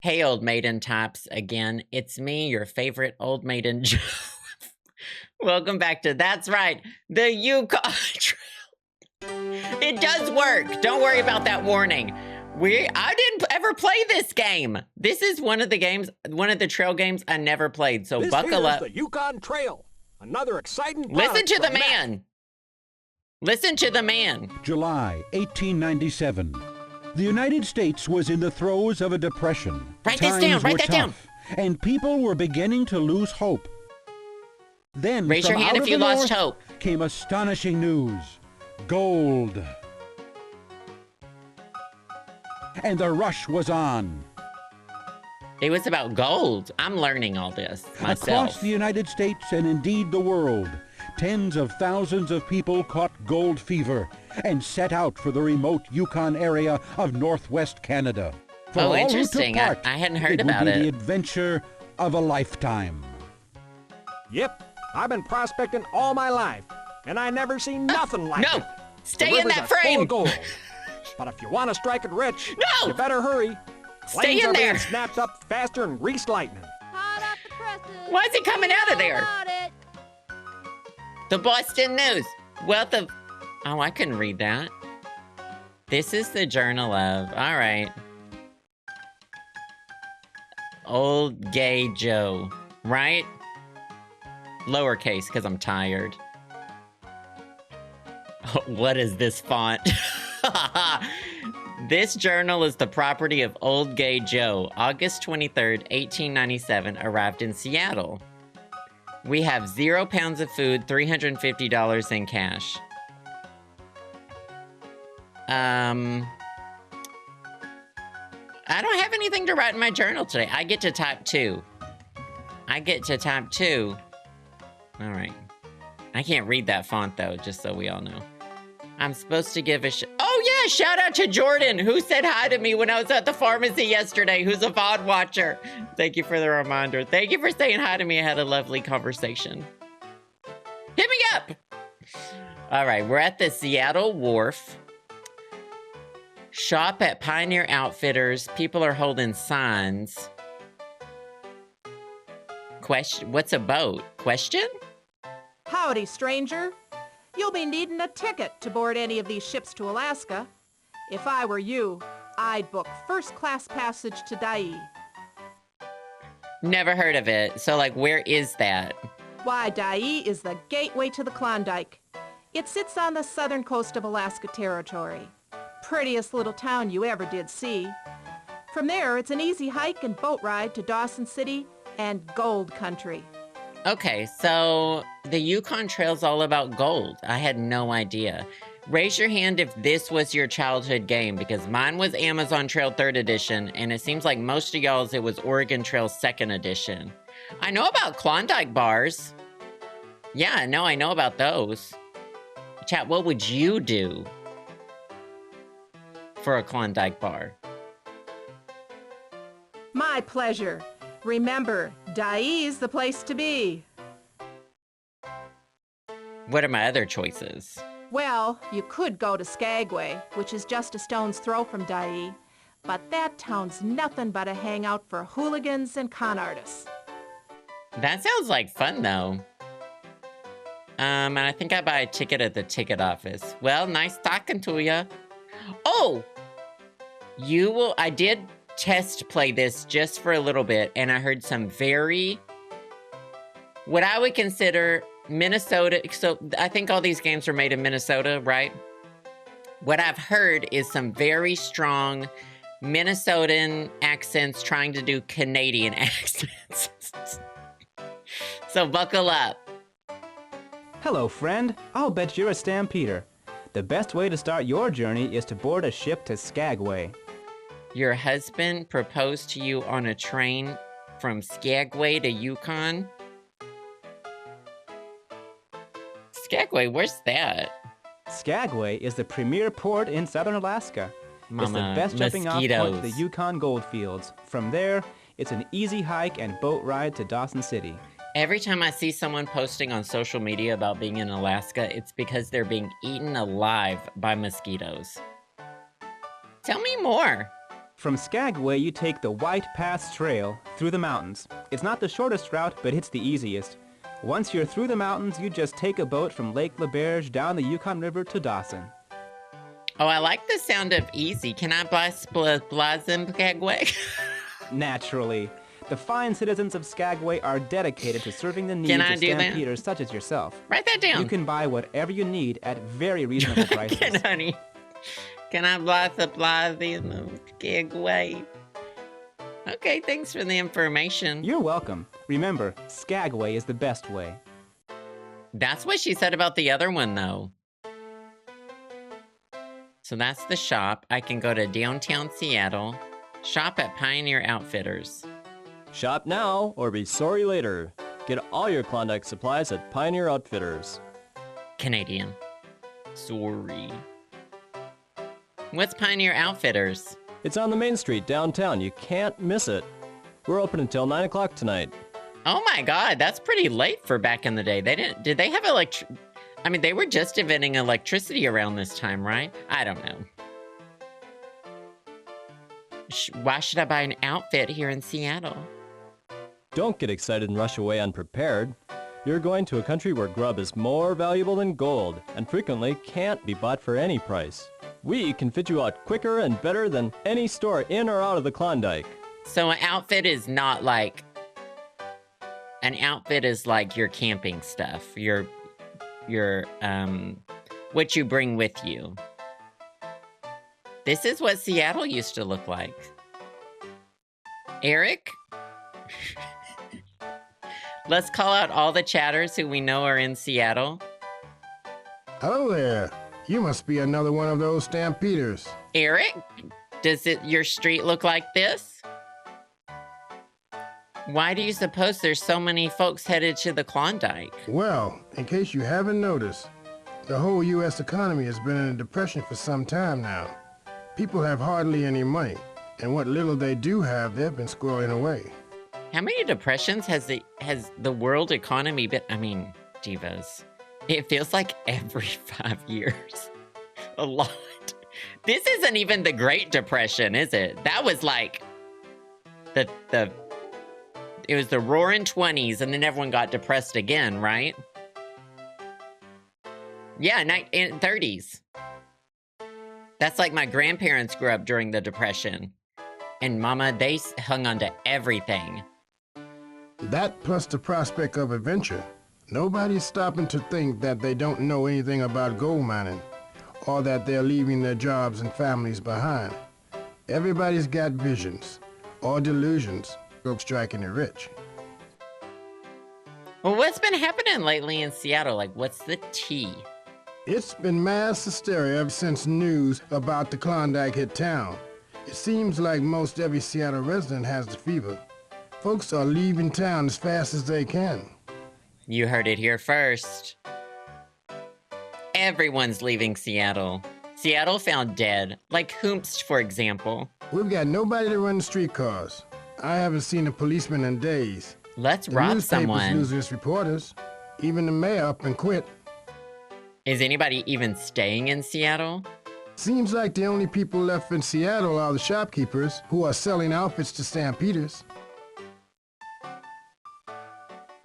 Hey, old maiden types, again. It's me, your favorite old maiden, Joe. Welcome back to, that's right, the Yukon Trail. It does work. Don't worry about that warning. I didn't ever play this game. This is one of the trail games I never played, so buckle up. The Yukon Trail, another exciting Listen to the man. Listen to the man. July 1897. The United States was in the throes of a depression. Write this down, write that down. And people were beginning to lose hope. Then, raise your hand if you lost hope. Came astonishing news. Gold. And the rush was on. It was about gold. I'm learning all this myself. Across the United States and indeed the world, tens of thousands of people caught gold fever and set out for the remote Yukon area of northwest Canada. For all interesting. Who took part, I hadn't heard it about would be it. The adventure of a lifetime. Yep, I've been prospecting all my life, and I never seen nothing like it. No, stay in that frame. Full of gold. But if you want to strike it rich, you better hurry. Stay in there. Being snapped up faster than greased lightning. Why is he coming out of there? The Boston News. Wealth of... Oh, I couldn't read that. This is the Journal of... All right. Old Gay Joe. Right? Lowercase, because I'm tired. What is this font? This journal is the property of Old Gay Joe. August 23rd, 1897, arrived in Seattle. We have 0 pounds of food, $350 in cash. I don't have anything to write in my journal today. I get to type 2. All right. I can't read that font, though, just so we all know. I'm supposed to give a oh, yeah, shout out to Jordan, who said hi to me when I was at the pharmacy yesterday, who's a VOD watcher. Thank you for the reminder. Thank you for saying hi to me. I had a lovely conversation. Hit me up. All right, we're at the Seattle Wharf. Shop at Pioneer Outfitters. People are holding signs. Question, what's a boat? Question? Howdy, stranger. You'll be needing a ticket to board any of these ships to Alaska. If I were you, I'd book first-class passage to Dai. Never heard of it. So, like, where is that? Why, Dai is the gateway to the Klondike. It sits on the southern coast of Alaska Territory. Prettiest little town you ever did see. From there, it's an easy hike and boat ride to Dawson City and Gold Country. Okay, so the Yukon Trail's all about gold. I had no idea. Raise your hand if this was your childhood game, because mine was Amazon Trail 3rd edition, and it seems like most of y'all's it was Oregon Trail 2nd edition. I know about Klondike bars. Yeah, I know about those. Chat, what would you do for a Klondike bar? My pleasure. Remember, Dai's the place to be. What are my other choices? Well, you could go to Skagway, which is just a stone's throw from Dai, but that town's nothing but a hangout for hooligans and con artists. That sounds like fun, though. And I think I buy a ticket at the ticket office. Well, nice talking to ya. Oh! I did test play this just for a little bit, and I heard some what I would consider Minnesota, so I think all these games were made in Minnesota, right? What I've heard is some very strong Minnesotan accents trying to do Canadian accents. So buckle up. Hello, friend. I'll bet you're a stampeder. The best way to start your journey is to board a ship to Skagway. Your husband proposed to you on a train from Skagway to Yukon? Skagway, where's that? Skagway is the premier port in southern Alaska. Mama, it's the best jumping off point mosquitoes. to the Yukon goldfields. From there, it's an easy hike and boat ride to Dawson City. Every time I see someone posting on social media about being in Alaska, it's because they're being eaten alive by mosquitoes. Tell me more. From Skagway, you take the White Pass Trail through the mountains. It's not the shortest route, but it's the easiest. Once you're through the mountains, you just take a boat from Lake LaBerge down the Yukon River to Dawson. Oh, I like the sound of easy. Can I blazim Skagway? Naturally. The fine citizens of Skagway are dedicated to serving the needs of stampeders such as yourself. Write that down. You can buy whatever you need at very reasonable prices. Honey. Can I blazim Skagway? Okay, thanks for the information. You're welcome. Remember, Skagway is the best way. That's what she said about the other one, though. So that's the shop. I can go to downtown Seattle, shop at Pioneer Outfitters. Shop now or be sorry later. Get all your Klondike supplies at Pioneer Outfitters. Canadian. Sorry. What's Pioneer Outfitters? It's on the main street downtown. You can't miss it. We're open until 9 o'clock tonight. Oh my god, that's pretty late for back in the day. Did they have I mean, they were just inventing electricity around this time, right? I don't know. Why should I buy an outfit here in Seattle? Don't get excited and rush away unprepared. You're going to a country where grub is more valuable than gold and frequently can't be bought for any price. We can fit you out quicker and better than any store in or out of the Klondike. So an outfit is not like... An outfit is like your camping stuff. Your what you bring with you. This is what Seattle used to look like. Eric? Let's call out all the chatters who we know are in Seattle. Hello there. You must be another one of those stampeders. Eric, does your street look like this? Why do you suppose there's so many folks headed to the Klondike? Well, in case you haven't noticed, the whole U.S. economy has been in a depression for some time now. People have hardly any money, and what little they do have, they've been squirreling away. How many depressions has the world economy been? I mean, divas. It feels like every 5 years. A lot. This isn't even the Great Depression, is it? That was like it was the roaring 20s, and then everyone got depressed again, right? Yeah, 30s. That's like my grandparents grew up during the Depression. And mama, they hung on to everything. That plus the prospect of adventure. Nobody's stopping to think that they don't know anything about gold mining, or that they're leaving their jobs and families behind. Everybody's got visions, or delusions, of striking it rich. Well, what's been happening lately in Seattle? Like, what's the tea? It's been mass hysteria ever since news about the Klondike hit town. It seems like most every Seattle resident has the fever. Folks are leaving town as fast as they can. You heard it here first. Everyone's leaving Seattle. Seattle found dead, like Hoomst, for example. We've got nobody to run the streetcars. I haven't seen a policeman in days. Let's The rob newspapers someone. losing its reporters. Even the mayor up and quit. Is anybody even staying in Seattle? Seems like the only people left in Seattle are the shopkeepers who are selling outfits to stampeders.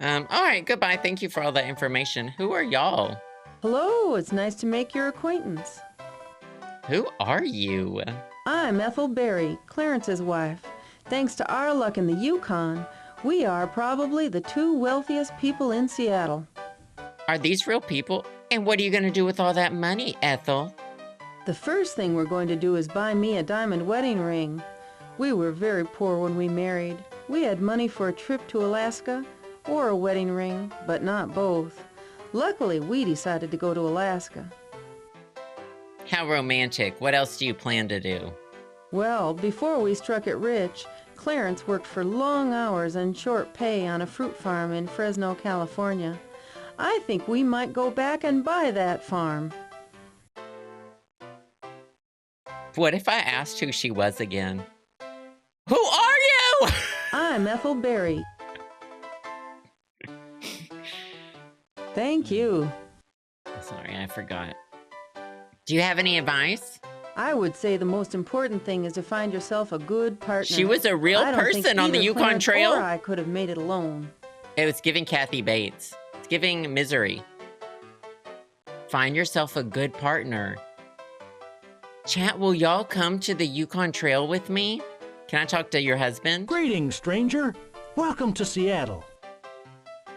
All right, goodbye. Thank you for all that information. Who are y'all? Hello, it's nice to make your acquaintance. Who are you? I'm Ethel Berry, Clarence's wife. Thanks to our luck in the Yukon, we are probably the 2 wealthiest people in Seattle. Are these real people? And what are you going to do with all that money, Ethel? The first thing we're going to do is buy me a diamond wedding ring. We were very poor when we married. We had money for a trip to Alaska or a wedding ring, but not both. Luckily, we decided to go to Alaska. How romantic. What else do you plan to do? Well, before we struck it rich, Clarence worked for long hours and short pay on a fruit farm in Fresno, California. I think we might go back and buy that farm. What if I asked who she was again? Who are you? I'm Ethel Berry. Thank you. Sorry, I forgot. Do you have any advice? I would say the most important thing is to find yourself a good partner. She was a real I don't think person on the either Yukon Clarence Trail. or I could have made it alone. It was giving Kathy Bates. It's giving Misery. Find yourself a good partner. Chat, will y'all come to the Yukon Trail with me? Can I talk to your husband? Greetings, stranger. Welcome to Seattle.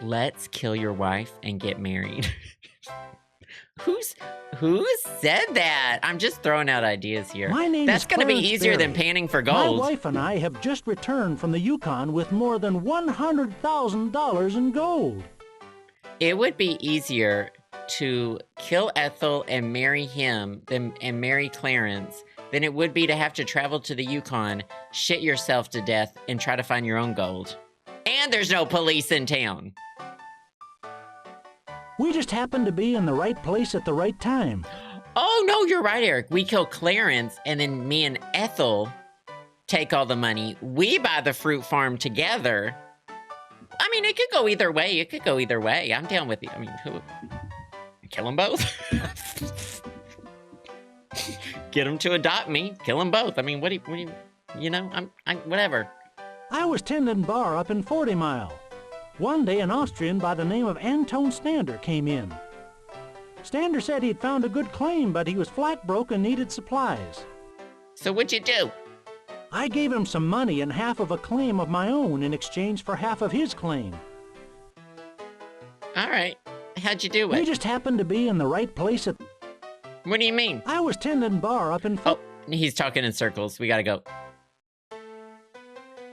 Let's kill your wife and get married. Who said that? I'm just throwing out ideas here. My name That's is gonna be Clarence easier than Berry. panning for My gold. wife and I have just returned from the Yukon with more than $100,000 in gold. It would be easier to kill Ethel and marry him and marry Clarence than it would be to have to travel to the Yukon, shit yourself to death, and try to find your own gold. And there's no police in town. We just happened to be in the right place at the right time. Oh, no, you're right, Eric. We kill Clarence, and then me and Ethel take all the money. We buy the fruit farm together. I mean, it could go either way. It could go either way. I'm down with you. I mean, kill them both. Get them to adopt me. Kill them both. I mean, what do you know, whatever. I was tending bar up in 40 Mile. One day, an Austrian by the name of Anton Stander came in. Stander said he'd found a good claim, but he was flat broke and needed supplies. So what'd you do? I gave him some money and half of a claim of my own in exchange for half of his claim. All right. How'd you do We it? just happened to be in the right place at... What do you mean? I was tending bar up in... Oh, he's talking in circles. We gotta go.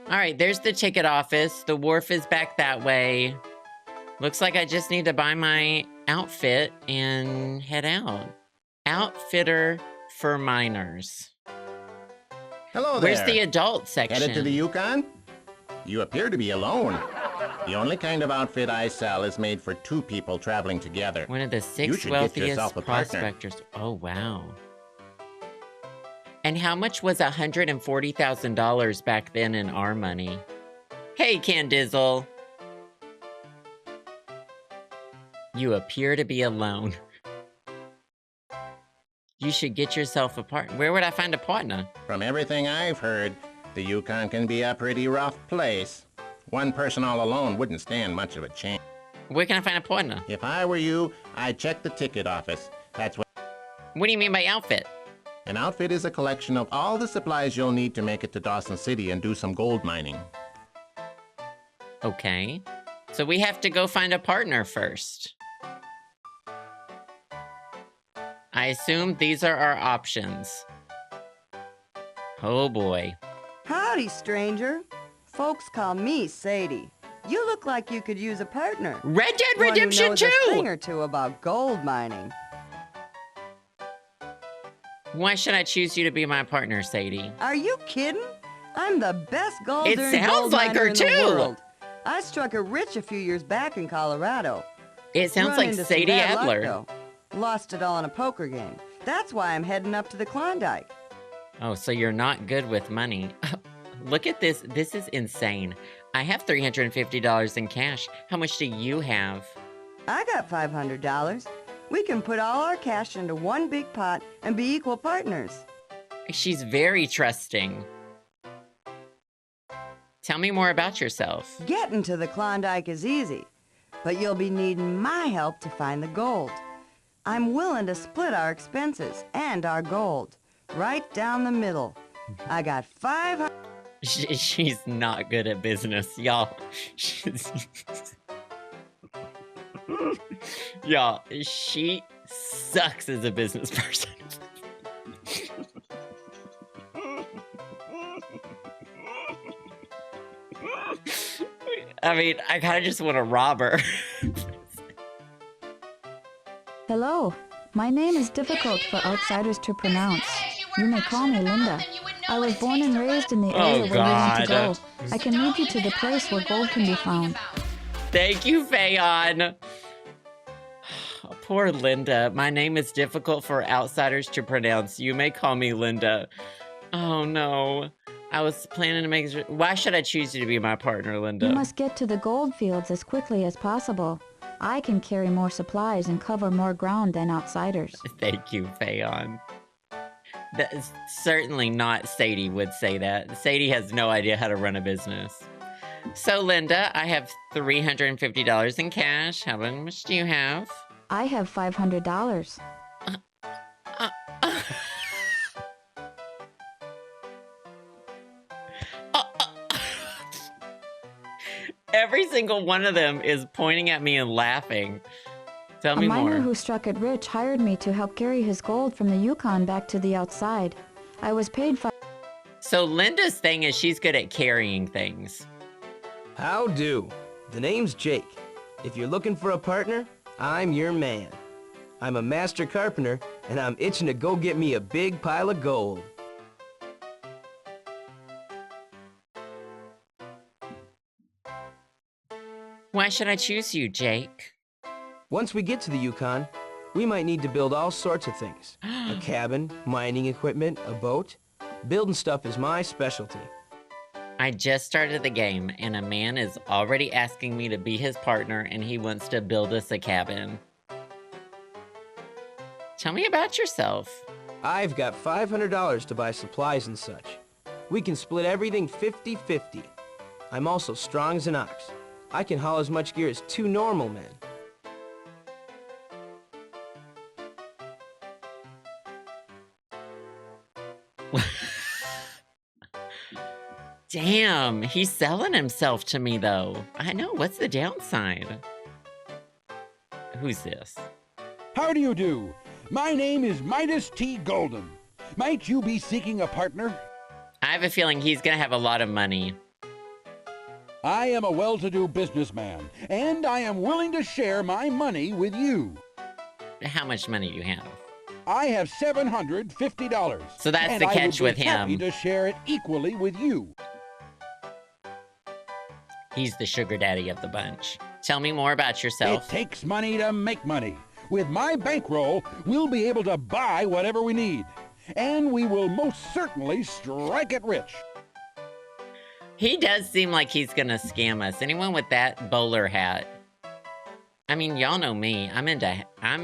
All right, there's the ticket office. The wharf is back that way. Looks like I just need to buy my outfit and head out. Outfitter for minors. Hello there. Where's the adult section? Headed to the Yukon? You appear to be alone. The only kind of outfit I sell is made for two people traveling together. One of the You 6 should get wealthiest yourself a partner. prospectors. Oh, wow. And how much was $140,000 back then in our money? Hey, Candizzle. You appear to be alone. You should get yourself a partner. Where would I find a partner? From everything I've heard, the Yukon can be a pretty rough place. One person all alone wouldn't stand much of a chance. Where can I find a partner? If I were you, I'd check the ticket office. That's what... What do you mean by outfit? An outfit is a collection of all the supplies you'll need to make it to Dawson City and do some gold mining. Okay. So we have to go find a partner first. I assume these are our options. Oh boy. Howdy, stranger. Folks call me Sadie. You look like you could use a partner. Red Dead One who Redemption knows 2! a thing or two about gold mining. Why should I choose you to be my partner, Sadie? Are you kidding? I'm the best gold It sounds like her, in the too. world. I struck it rich a few years back in Colorado. It sounds Run like into some Sadie bad luck, Adler. though. Lost it all in a poker game. That's why I'm heading up to the Klondike. Oh, so you're not good with money. Look at this. This is insane. I have $350 in cash. How much do you have? I got $500. We can put all our cash into one big pot and be equal partners. She's very trusting. Tell me more about yourself. Getting to the Klondike is easy, but you'll be needing my help to find the gold. I'm willing to split our expenses and our gold, right down the middle. I got 500... She's not good at business, y'all. Y'all, she sucks as a business person. I mean, I kind of just want to rob her. Hello, my name is difficult for outsiders to pronounce. You may call me Linda. I was born and raised in the area where you need to go. I can lead you to the place where gold can be found. Thank you, Fayon. Poor Linda. My name is difficult for outsiders to pronounce. You may call me Linda. Oh, no. I was planning to make... Why should I choose you to be my partner, Linda? You must get to the gold fields as quickly as possible. I can carry more supplies and cover more ground than outsiders. Thank you, Fayon. That is certainly not Sadie would say that. Sadie has no idea how to run a business. So, Linda, I have $350 in cash. How much do you have? I have $500. Every single one of them is pointing at me and laughing. Tell me A miner more. who struck it rich hired me to help carry his gold from the Yukon back to the outside. I was paid So Linda's thing is she's good at carrying things. How do? The name's Jake. If you're looking for a partner, I'm your man. I'm a master carpenter, and I'm itching to go get me a big pile of gold. Why should I choose you, Jake? Once we get to the Yukon, we might need to build all sorts of things. A cabin, mining equipment, a boat. Building stuff is my specialty. I just started the game, and a man is already asking me to be his partner, and he wants to build us a cabin. Tell me about yourself. I've got $500 to buy supplies and such. We can split everything 50-50. I'm also strong as an ox. I can haul as much gear as 2 normal men. Damn, he's selling himself to me, though. I know, what's the downside? Who's this? How do you do? My name is Midas T. Golden. Might you be seeking a partner? I have a feeling he's gonna have a lot of money. I am a well-to-do businessman, and I am willing to share my money with you. How much money do you have? I have $750. So that's and the catch I would with be happy him. to share it equally with you. He's the sugar daddy of the bunch. Tell me more about yourself. It takes money to make money. With my bankroll, we'll be able to buy whatever we need. And we will most certainly strike it rich. He does seem like he's gonna scam us. Anyone with that bowler hat? I mean, y'all know me. I'm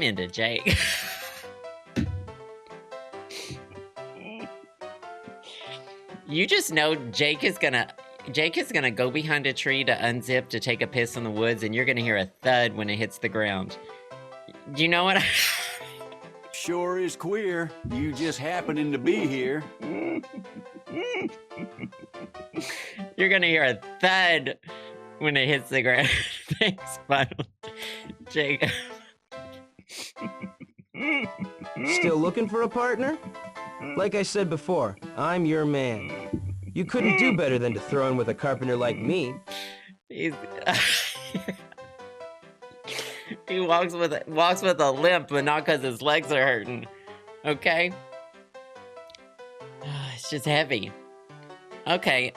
into Jake. You just know Jake is gonna go behind a tree to unzip to take a piss in the woods, and you're gonna hear a thud when it hits the ground. Do you know what Sure is queer. You just happening to be here. You're gonna hear a thud when it hits the ground. Thanks, Final. Jake. Still looking for a partner? Like I said before, I'm your man. You couldn't do better than to throw in with a carpenter like me. He walks with a limp, but not because his legs are hurting. Okay? It's just heavy. Okay,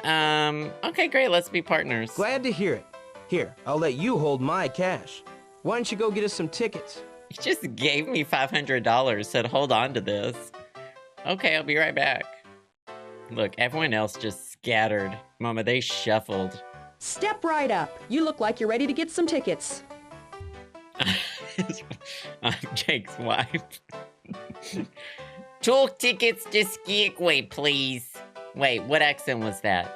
okay, great, let's be partners. Glad to hear it. Here, I'll let you hold my cash. Why don't you go get us some tickets? He just gave me $500, said hold on to this. Okay, I'll be right back. Look, everyone else just scattered. Mama, they shuffled. Step right up. You look like you're ready to get some tickets. I'm Jake's wife. 2 tickets to Skagway, please. Wait, what accent was that?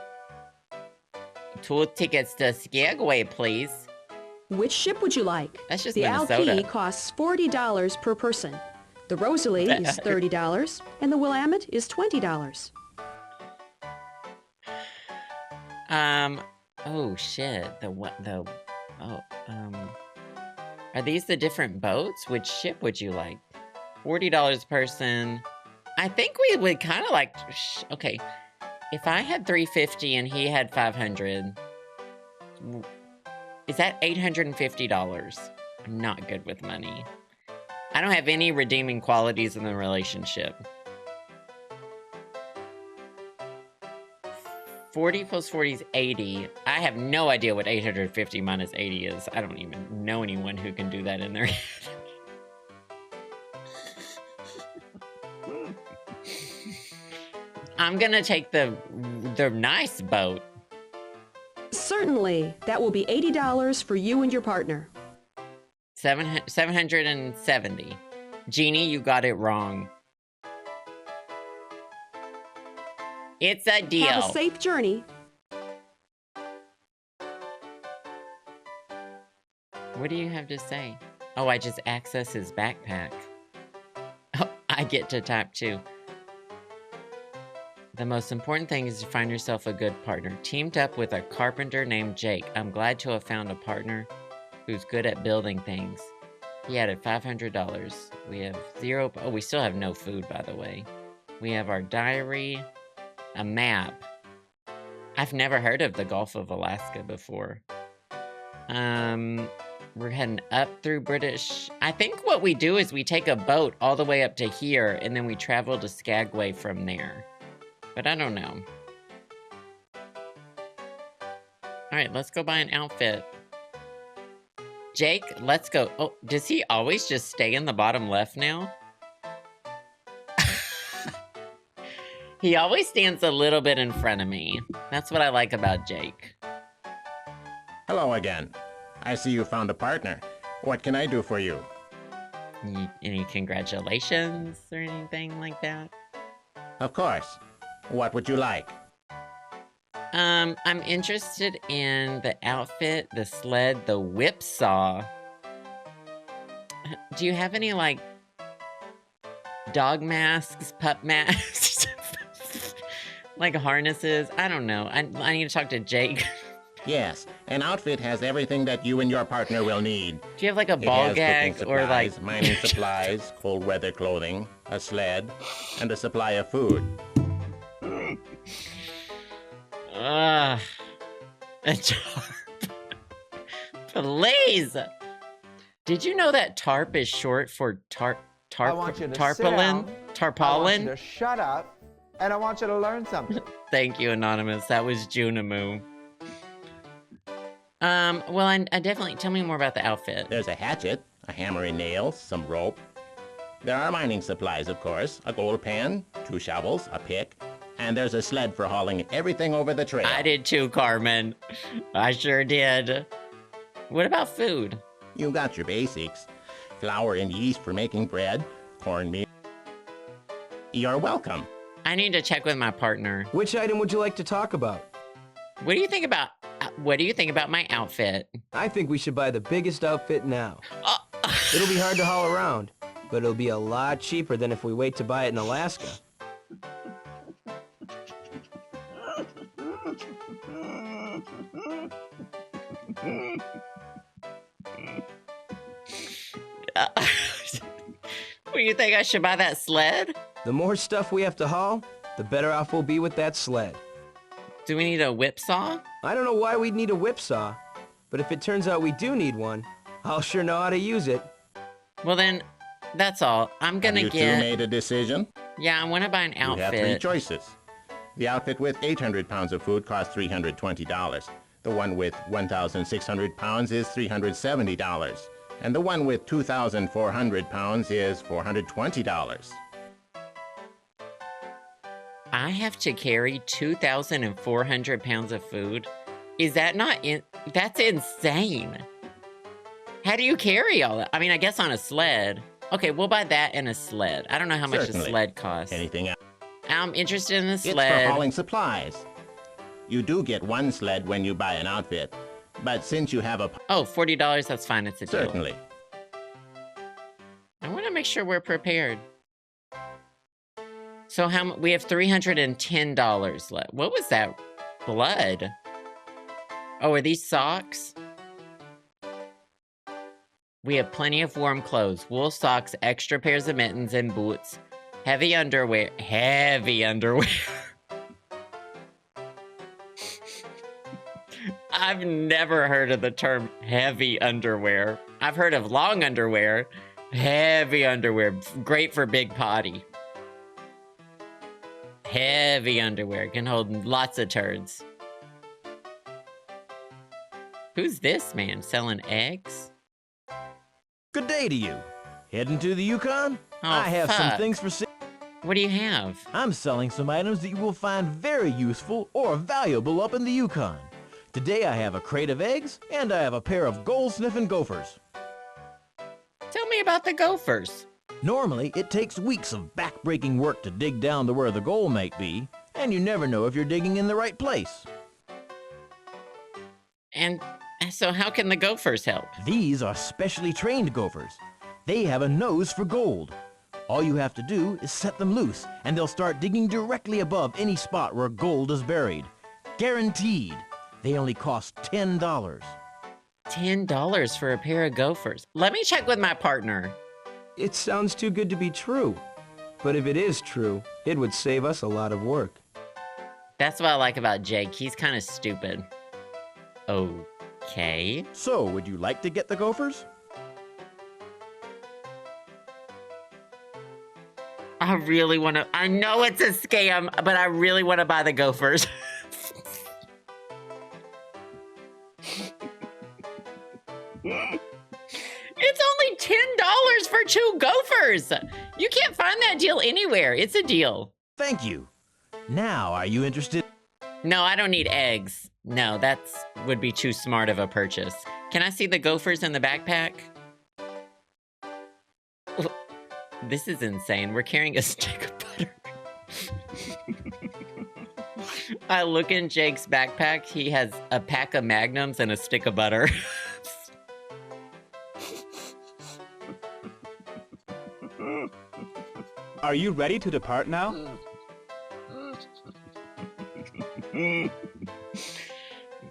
2 tickets to Skagway, please. Which ship would you like? That's just the Minnesota. Alki costs $40 per person. The Rosalie is $30, and the Willamette is $20. Oh shit. Are these the different boats? Which ship would you like? $40 person. I think we would kind of like, okay. If I had $350 and he had $500, is that $850? I'm not good with money. I don't have any redeeming qualities in the relationship. 40 plus 40 is 80. I have no idea what 850 minus 80 is. I don't even know anyone who can do that in their head. I'm gonna take the nice boat. Certainly. That will be $80 for you and your partner. 770. Jeannie, you got it wrong. It's a deal. Have a safe journey. What do you have to say? Oh, I just access his backpack. Oh, I get to type too. The most important thing is to find yourself a good partner. Teamed up with a carpenter named Jake. I'm glad to have found a partner who's good at building things. He added $500. We have 0. Oh, we still have no food, by the way. We have our diary, a map. I've never heard of the Gulf of Alaska before. We're heading up through British. I think what we do is we take a boat all the way up to here, and then we travel to Skagway from there. But I don't know. Alright, let's go buy an outfit. Jake, let's go. Oh, does he always just stay in the bottom left now? He always stands a little bit in front of me. That's what I like about Jake. Hello again. I see you found a partner. What can I do for you? Any congratulations or anything like that? Of course. What would you like? I'm interested in the outfit, the sled, the whipsaw. Do you have any, like, dog masks, pup masks? Like harnesses? I don't know. I need to talk to Jake. Yes, an outfit has everything that you and your partner will need. Do you have like a ball gag supplies, or like mining supplies, cold weather clothing, a sled, and a supply of food. A tarp. Please. Did you know that tarp is short for I want you to tarpaulin? sit down. Tarpaulin? I want you to shut up, and I want you to learn something. Thank you, Anonymous. That was Junamu. Well, I definitely, tell me more about the outfit. There's a hatchet, a hammer and nails, some rope. There are mining supplies, of course, a gold pan, 2 shovels, a pick, and there's a sled for hauling everything over the trail. I did too, Carmen. I sure did. What about food? You got your basics. Flour and yeast for making bread, cornmeal. You're welcome. I need to check with my partner. Which item would you like to talk about? What do you think about my outfit? I think we should buy the biggest outfit now. It'll be hard to haul around, but it'll be a lot cheaper than if we wait to buy it in Alaska. What do you think, I should buy that sled? The more stuff we have to haul, the better off we'll be with that sled. Do we need a whipsaw? I don't know why we'd need a whipsaw, but if it turns out we do need one, I'll sure know how to use it. Well then, that's all. I'm gonna Have you two made a decision? Yeah, I want to buy an outfit. You have 3 choices. The outfit with 800 pounds of food costs $320. The one with 1,600 pounds is $370. And the one with 2,400 pounds is $420. I have to carry 2,400 pounds of food? Is that not that's insane. How do you carry all that? I mean, I guess on a sled. Okay, we'll buy that and a sled. I don't know how much a sled costs. Anything else? I'm interested in the sled. It's for hauling supplies. You do get 1 sled when you buy an outfit, but since you have a... Oh, $40, that's fine, it's a deal. Certainly. I want to make sure we're prepared. So we have $310 left. What was that? Blood. Oh, are these socks? We have plenty of warm clothes, wool socks, extra pairs of mittens and boots, heavy underwear. Heavy underwear. I've never heard of the term heavy underwear. I've heard of long underwear. Heavy underwear, great for big potty. Heavy underwear, can hold lots of turds. Who's this man, selling eggs? Good day to you. Heading to the Yukon? Oh, I have some fuck. things for sale. What do you have? I'm selling some items that you will find very useful or valuable up in the Yukon. Today I have a crate of eggs, and I have a pair of gold-sniffing gophers. Tell me about the gophers. Normally, it takes weeks of back-breaking work to dig down to where the gold might be, and you never know if you're digging in the right place. And so how can the gophers help? These are specially trained gophers. They have a nose for gold. All you have to do is set them loose, and they'll start digging directly above any spot where gold is buried. Guaranteed. They only cost $10. $10 for a pair of gophers. Let me check with my partner. It sounds too good to be true. But if it is true, it would save us a lot of work. That's what I like about Jake. He's kind of stupid. Okay. So, would you like to get the gophers? I really want to. I know it's a scam, but I really want to buy the gophers. It's only $10 for 2 gophers. You can't find that deal anywhere. It's a deal. Thank you. Now, are you interested? No, I don't need eggs. No, that's would be too smart of a purchase. Can I see the gophers in the backpack? This is insane. We're carrying a stick of butter. I look in Jake's backpack. He has a pack of Magnums and a stick of butter. Are you ready to depart now?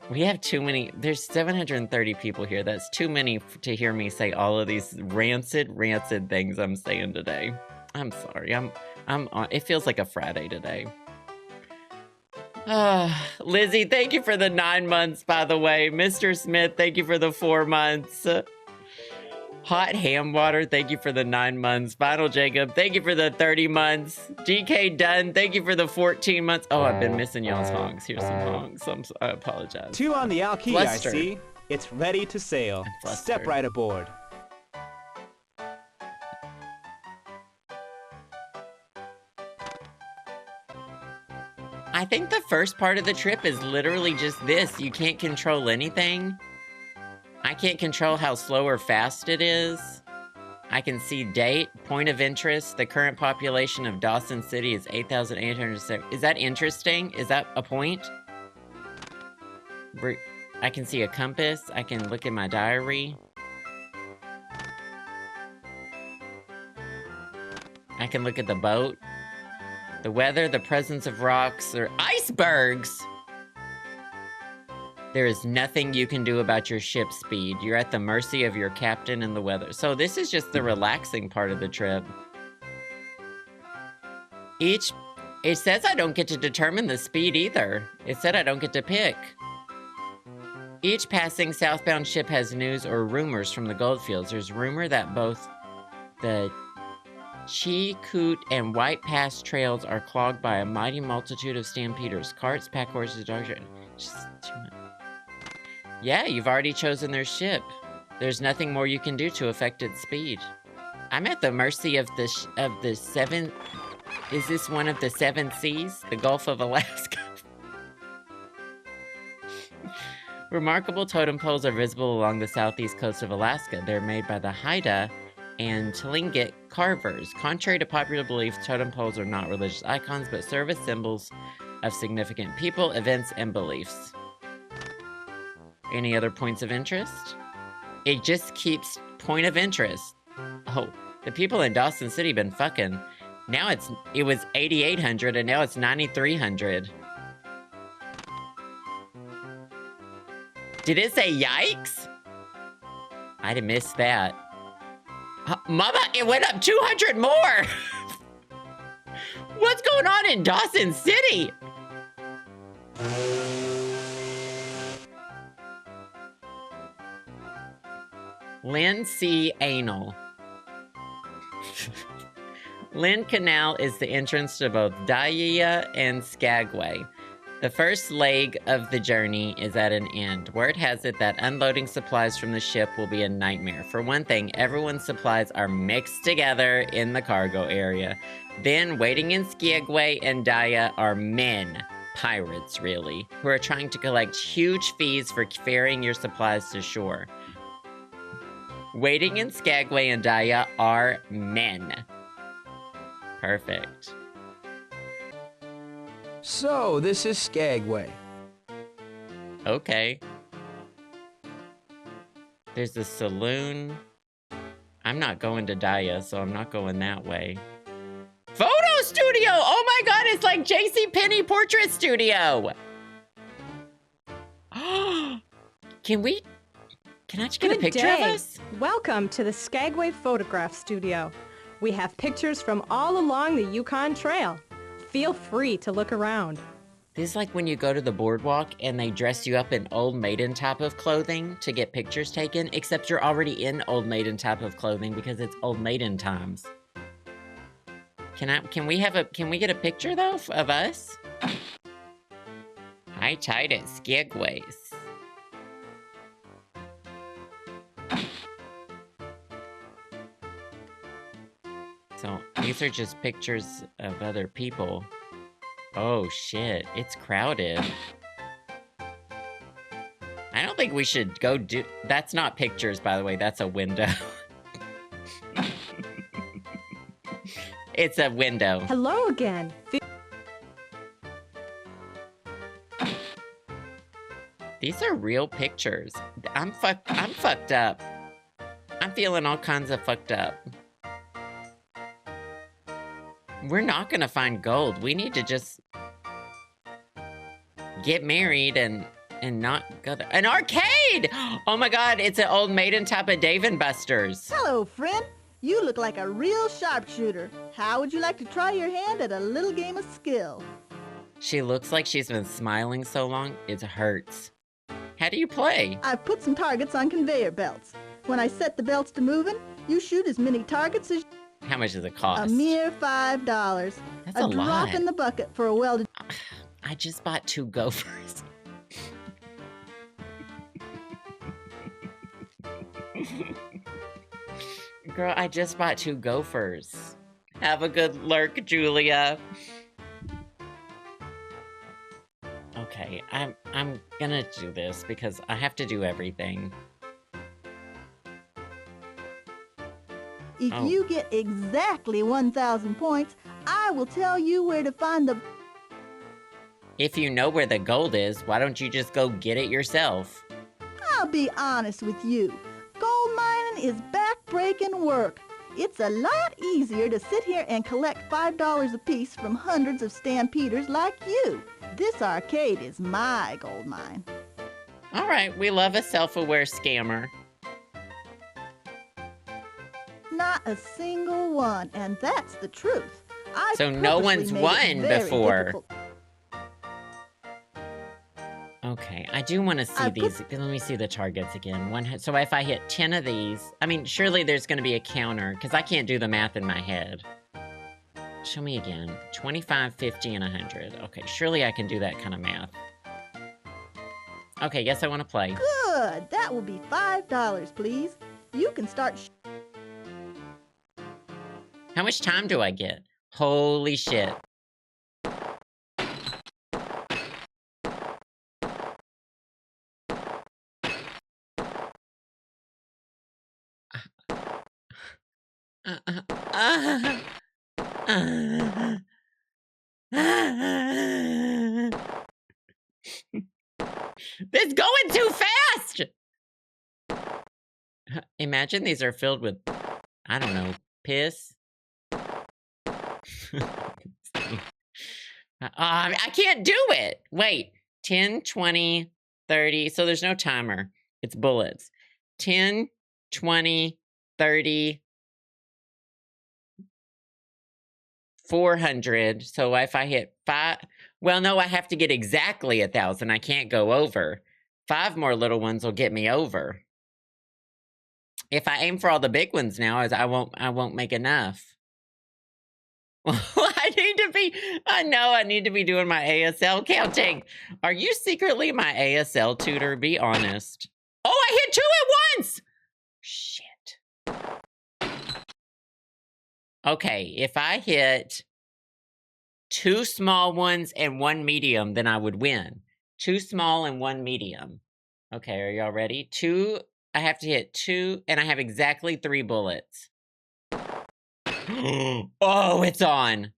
We have too many. There's 730 people here. That's too many to hear me say all of these rancid things I'm saying today. I'm sorry. It feels like a Friday today. Lizzie, thank you for the 9 months, by the way. Mr. Smith, thank you for the 4 months. Hot Ham Water, thank you for the 9 months. Final Jacob, thank you for the 30 months. GK Dunn, thank you for the 14 months. Oh, I've been missing y'all's honks. Here's some honks. I apologize. 2 on the Alki, Flustered. I see. It's ready to sail. Step right aboard. I think the first part of the trip is literally just this. You can't control anything. I can't control how slow or fast it is. I can see date, point of interest. The current population of Dawson City is 8,807. Is that interesting? Is that a point? I can see a compass. I can look at my diary. I can look at the boat. The weather, the presence of rocks, or icebergs! There is nothing you can do about your ship's speed. You're at the mercy of your captain and the weather. So this is just the relaxing part of the trip. It says I don't get to determine the speed either. It said I don't get to pick. Each passing southbound ship has news or rumors from the goldfields. There's rumor that both the Chilkoot and White Pass trails are clogged by a mighty multitude of stampeders. Carts, pack horses, dogs. Just too much. Yeah, you've already chosen their ship. There's nothing more you can do to affect its speed. I'm at the mercy of the 7... Is this one of the 7 seas? The Gulf of Alaska? Remarkable totem poles are visible along the southeast coast of Alaska. They're made by the Haida and Tlingit carvers. Contrary to popular belief, totem poles are not religious icons, but serve as symbols of significant people, events, and beliefs. Any other points of interest? It just keeps point of interest. Oh, the people in Dawson City been fucking. Now it was 8,800 and now it's 9,300. Did it say yikes? I'd have missed that. Mama, it went up 200 more! What's going on in Dawson City? Lynn C. Anal. Lynn Canal is the entrance to both Dyea and Skagway. The first leg of the journey is at an end. Word has it that unloading supplies from the ship will be a nightmare. For one thing, everyone's supplies are mixed together in the cargo area. Then, waiting in Skagway and Dyea are men, pirates really, who are trying to collect huge fees for ferrying your supplies to shore. Waiting in Skagway and Dyea are men. Perfect. So, this is Skagway. Okay. There's a saloon. I'm not going to Daya, so I'm not going that way. Photo studio! Oh my god, it's like JCPenney Portrait Studio! Can I just get a picture of us? Welcome to the Skagway Photograph Studio. We have pictures from all along the Yukon Trail. Feel free to look around. This is like when you go to the boardwalk and they dress you up in Old Maiden type of clothing to get pictures taken, except you're already in Old Maiden type of clothing because it's Old Maiden times. Can we get a picture though of us? High tide at Skagways. So these are just pictures of other people. Oh shit, it's crowded. I don't think we should go do... That's not pictures, by the way, that's a window. It's a window. Hello again. These are real pictures. I'm fucked up. I'm feeling all kinds of fucked up. We're not gonna find gold. We need to just get married and not go there. An arcade! Oh my god, it's an Old Maiden type of Dave and Buster's. Hello, friend. You look like a real sharpshooter. How would you like to try your hand at a little game of skill? She looks like she's been smiling so long, it hurts. How do you play? I've put some targets on conveyor belts. When I set the belts to moving, you shoot as many targets as... How much does it cost? A mere $5. That's a drop lot. in the bucket for a welded... I just bought 2 gophers. Girl, I just bought 2 gophers. Have a good lurk, Julia. Okay, I'm gonna do this because I have to do everything. If you get exactly 1,000 points, I will tell you where to find the... If you know where the gold is, why don't you just go get it yourself? I'll be honest with you. Gold mining is back-breaking work. It's a lot easier to sit here and collect $5 a piece from hundreds of stampeders like you. This arcade is my gold mine. All right, we love a self-aware scammer. Not a single one, and that's the truth. So no one's won before. Difficult. Okay, I do want to see these. Let me see the targets again. So if I hit 10 of these, I mean, surely there's going to be a counter, because I can't do the math in my head. Show me again. 25, 50, and 100. Okay, surely I can do that kind of math. Okay, yes, I want to play. Good! That will be $5, please. You can start... How much time do I get? Holy shit. It's going too fast! Imagine these are filled with, I don't know, piss. I can't do it. Wait, 10, 20, 30. So there's no timer. It's bullets. 10, 20, 30, 400. So if I hit 5, well, no, I have to get exactly 1,000. I can't go over. 5 more little ones will get me over. If I aim for all the big ones now, I won't make enough. I know I need to be doing my ASL counting. Are you secretly my ASL tutor? Be honest. Oh, I hit 2 at once! Shit. Okay, if I hit 2 small ones and 1 medium, then I would win. 2 small and 1 medium. Okay, are y'all ready? 2, I have to hit 2, and I have exactly 3 bullets. Oh, it's on.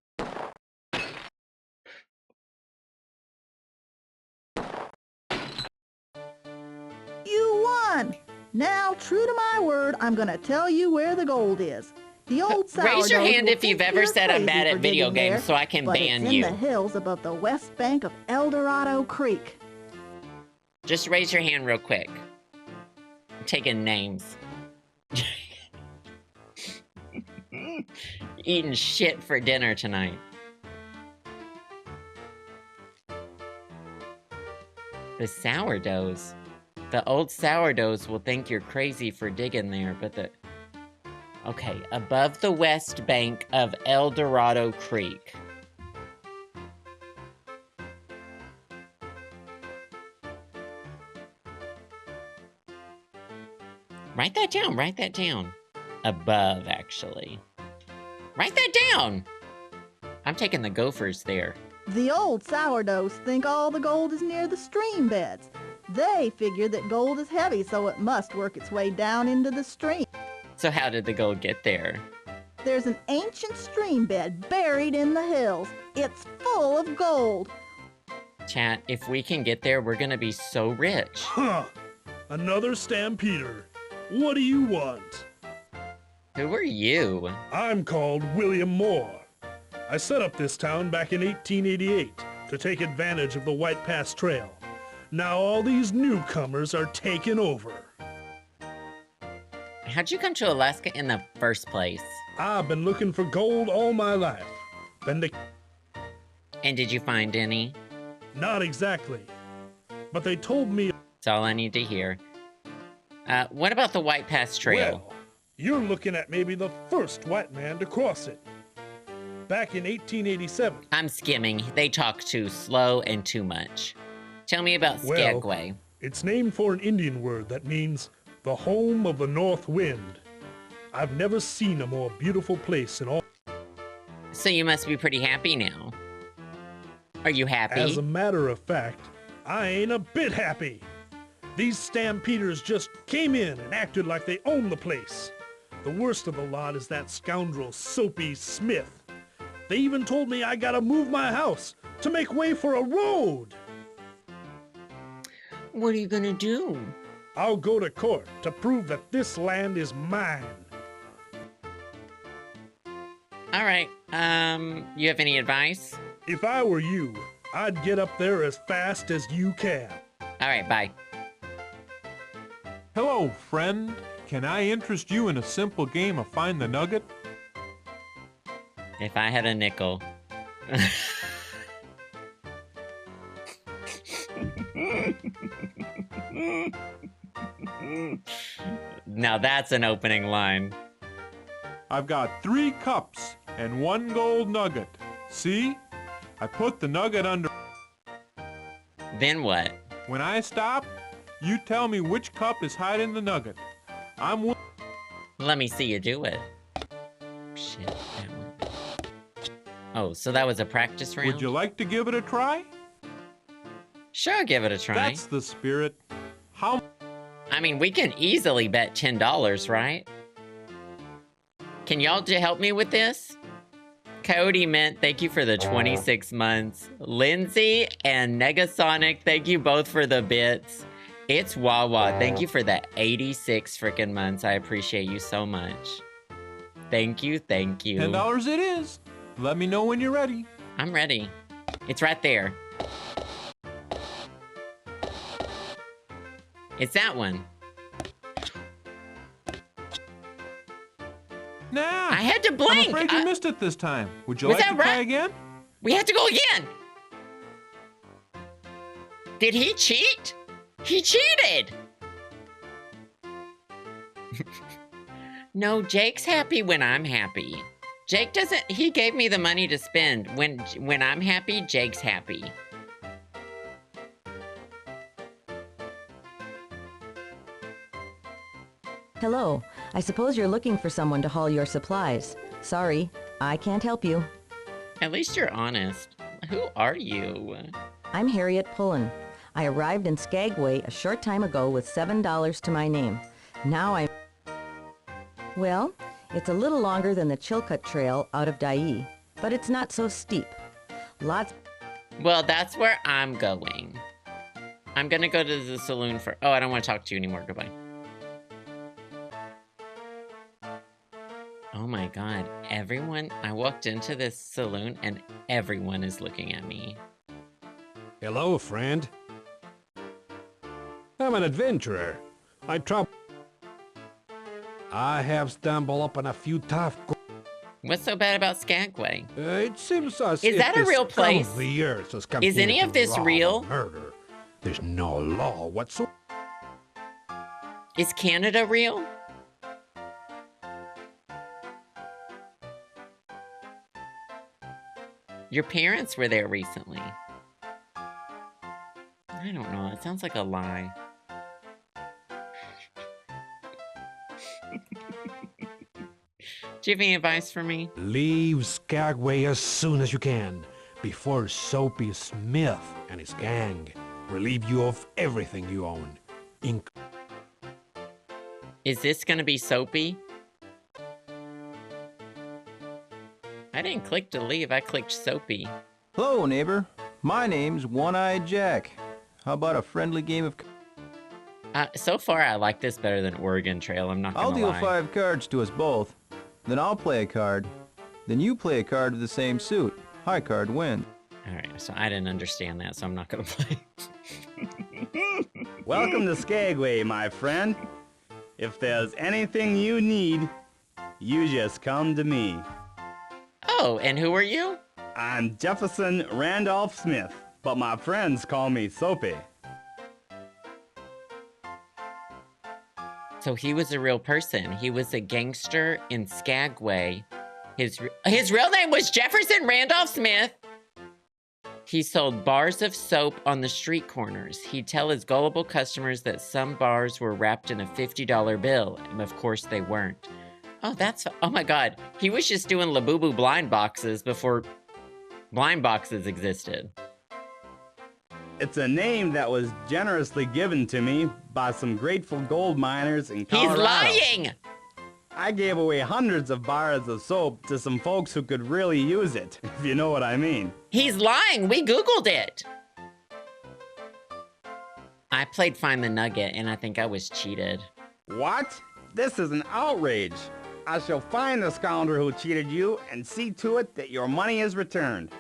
Now, true to my word, I'm gonna tell you where the gold is. The old sourdoughs Raise your hand will if you've think ever you're said I'm crazy bad for at video digging there, games, so I can but ban it's you. in the hills above the west bank of El Dorado Creek. Just raise your hand real quick. I'm taking names. Eating shit for dinner tonight. The sourdoughs. The old sourdoughs will think you're crazy for digging there, but the... Okay, above the west bank of El Dorado Creek. Write that down, write that down. Above, actually. Write that down! I'm taking the Gophers there. The old sourdoughs think all the gold is near the stream beds. They figure that gold is heavy, so it must work its way down into the stream. So how did the gold get there? There's an ancient stream bed buried in the hills. It's full of gold. Chat, if we can get there, we're gonna be so rich. Huh. Another stampeder. What do you want? Who are you? I'm called William Moore. I set up this town back in 1888 to take advantage of the White Pass Trail. Now all these newcomers are taking over. How'd you come to Alaska in the first place? I've been looking for gold all my life. And did you find any? Not exactly. But they told me... That's all I need to hear. What about the White Pass Trail? Well, you're looking at maybe the first white man to cross it. Back in 1887. I'm skimming. They talk too slow and too much. Tell me about Skagway. Well, it's named for an Indian word that means the home of the north wind. I've never seen a more beautiful place in all... So you must be pretty happy now. Are you happy? As a matter of fact, I ain't a bit happy. These stampeders just came in and acted like they owned the place. The worst of the lot is that scoundrel Soapy Smith. They even told me I gotta move my house to make way for a road. What are you gonna do? I'll go to court to prove that this land is mine. All right, you have any advice? If I were you, I'd get up there as fast as you can. All right, bye. Hello, friend. Can I interest you in a simple game of Find the Nugget? If I had a nickel. Now that's an opening line. I've got 3 cups and 1 gold nugget. See? I put the nugget under... Then what? When I stop, you tell me which cup is hiding the nugget. Let me see you do it. Shit, that one. Oh, so that was a practice round? Would you like to give it a try? Sure, give it a try. That's the spirit. How... I mean, we can easily bet $10, right? Can y'all help me with this? Cody Mint, thank you for the 26 months. Lindsay and Negasonic, thank you both for the bits. It's Wawa, thank you for the 86 freaking months. I appreciate you so much. Thank you, thank you. $10 it is. Let me know when you're ready. I'm ready. It's right there. It's that one. Nah. I had to blink. I'm afraid you missed it this time. Would you like to try again? We have to go again. Did he cheat? He cheated. No, Jake's happy when I'm happy. Jake doesn't, he gave me the money to spend. When I'm happy, Jake's happy. Hello. I suppose you're looking for someone to haul your supplies. Sorry, I can't help you. At least you're honest. Who are you? I'm Harriet Pullen. I arrived in Skagway a short time ago with $7 to my name. Now I'm... Well, it's a little longer than the Chilkat Trail out of Dyea, but it's not so steep. Lots... Well, that's where I'm going. I'm gonna go to the saloon for... Oh, I don't want to talk to you anymore. Goodbye. Oh my god, everyone, I walked into this saloon and everyone is looking at me. Hello, friend. I'm an adventurer. I have stumbled upon a few tough... What's so bad about Skagway? It seems as Is if that a the real scum place? of the earth has come Is here any to of this rob real? and murder. There's no law whatsoever. Is Canada real? Your parents were there recently. I don't know, it sounds like a lie. Do you have any advice for me? Leave Skagway as soon as you can, before Soapy Smith and his gang relieve you of everything you own. Is this gonna be Soapy? I didn't click to leave, I clicked Soapy. Hello, neighbor. My name's One-Eyed Jack. How about a friendly game of... So far I like this better than Oregon Trail, I'm not gonna I'll deal lie. 5 cards to us both. Then I'll play a card. Then you play a card with the same suit. High card wins. Alright, so I didn't understand that, so I'm not gonna play. Welcome to Skagway, my friend. If there's anything you need, you just come to me. Oh, and who are you? I'm Jefferson Randolph Smith, but my friends call me Soapy. So he was a real person. He was a gangster in Skagway. His real name was Jefferson Randolph Smith. He sold bars of soap on the street corners. He'd tell his gullible customers that some bars were wrapped in a $50 bill, and of course they weren't. Oh, oh my god. He was just doing Labubu blind boxes before blind boxes existed. It's a name that was generously given to me by some grateful gold miners in Colorado. He's lying! I gave away hundreds of bars of soap to some folks who could really use it, if you know what I mean. He's lying! We Googled it! I played Find the Nugget, and I think I was cheated. What? This is an outrage. I shall find the scoundrel who cheated you and see to it that your money is returned.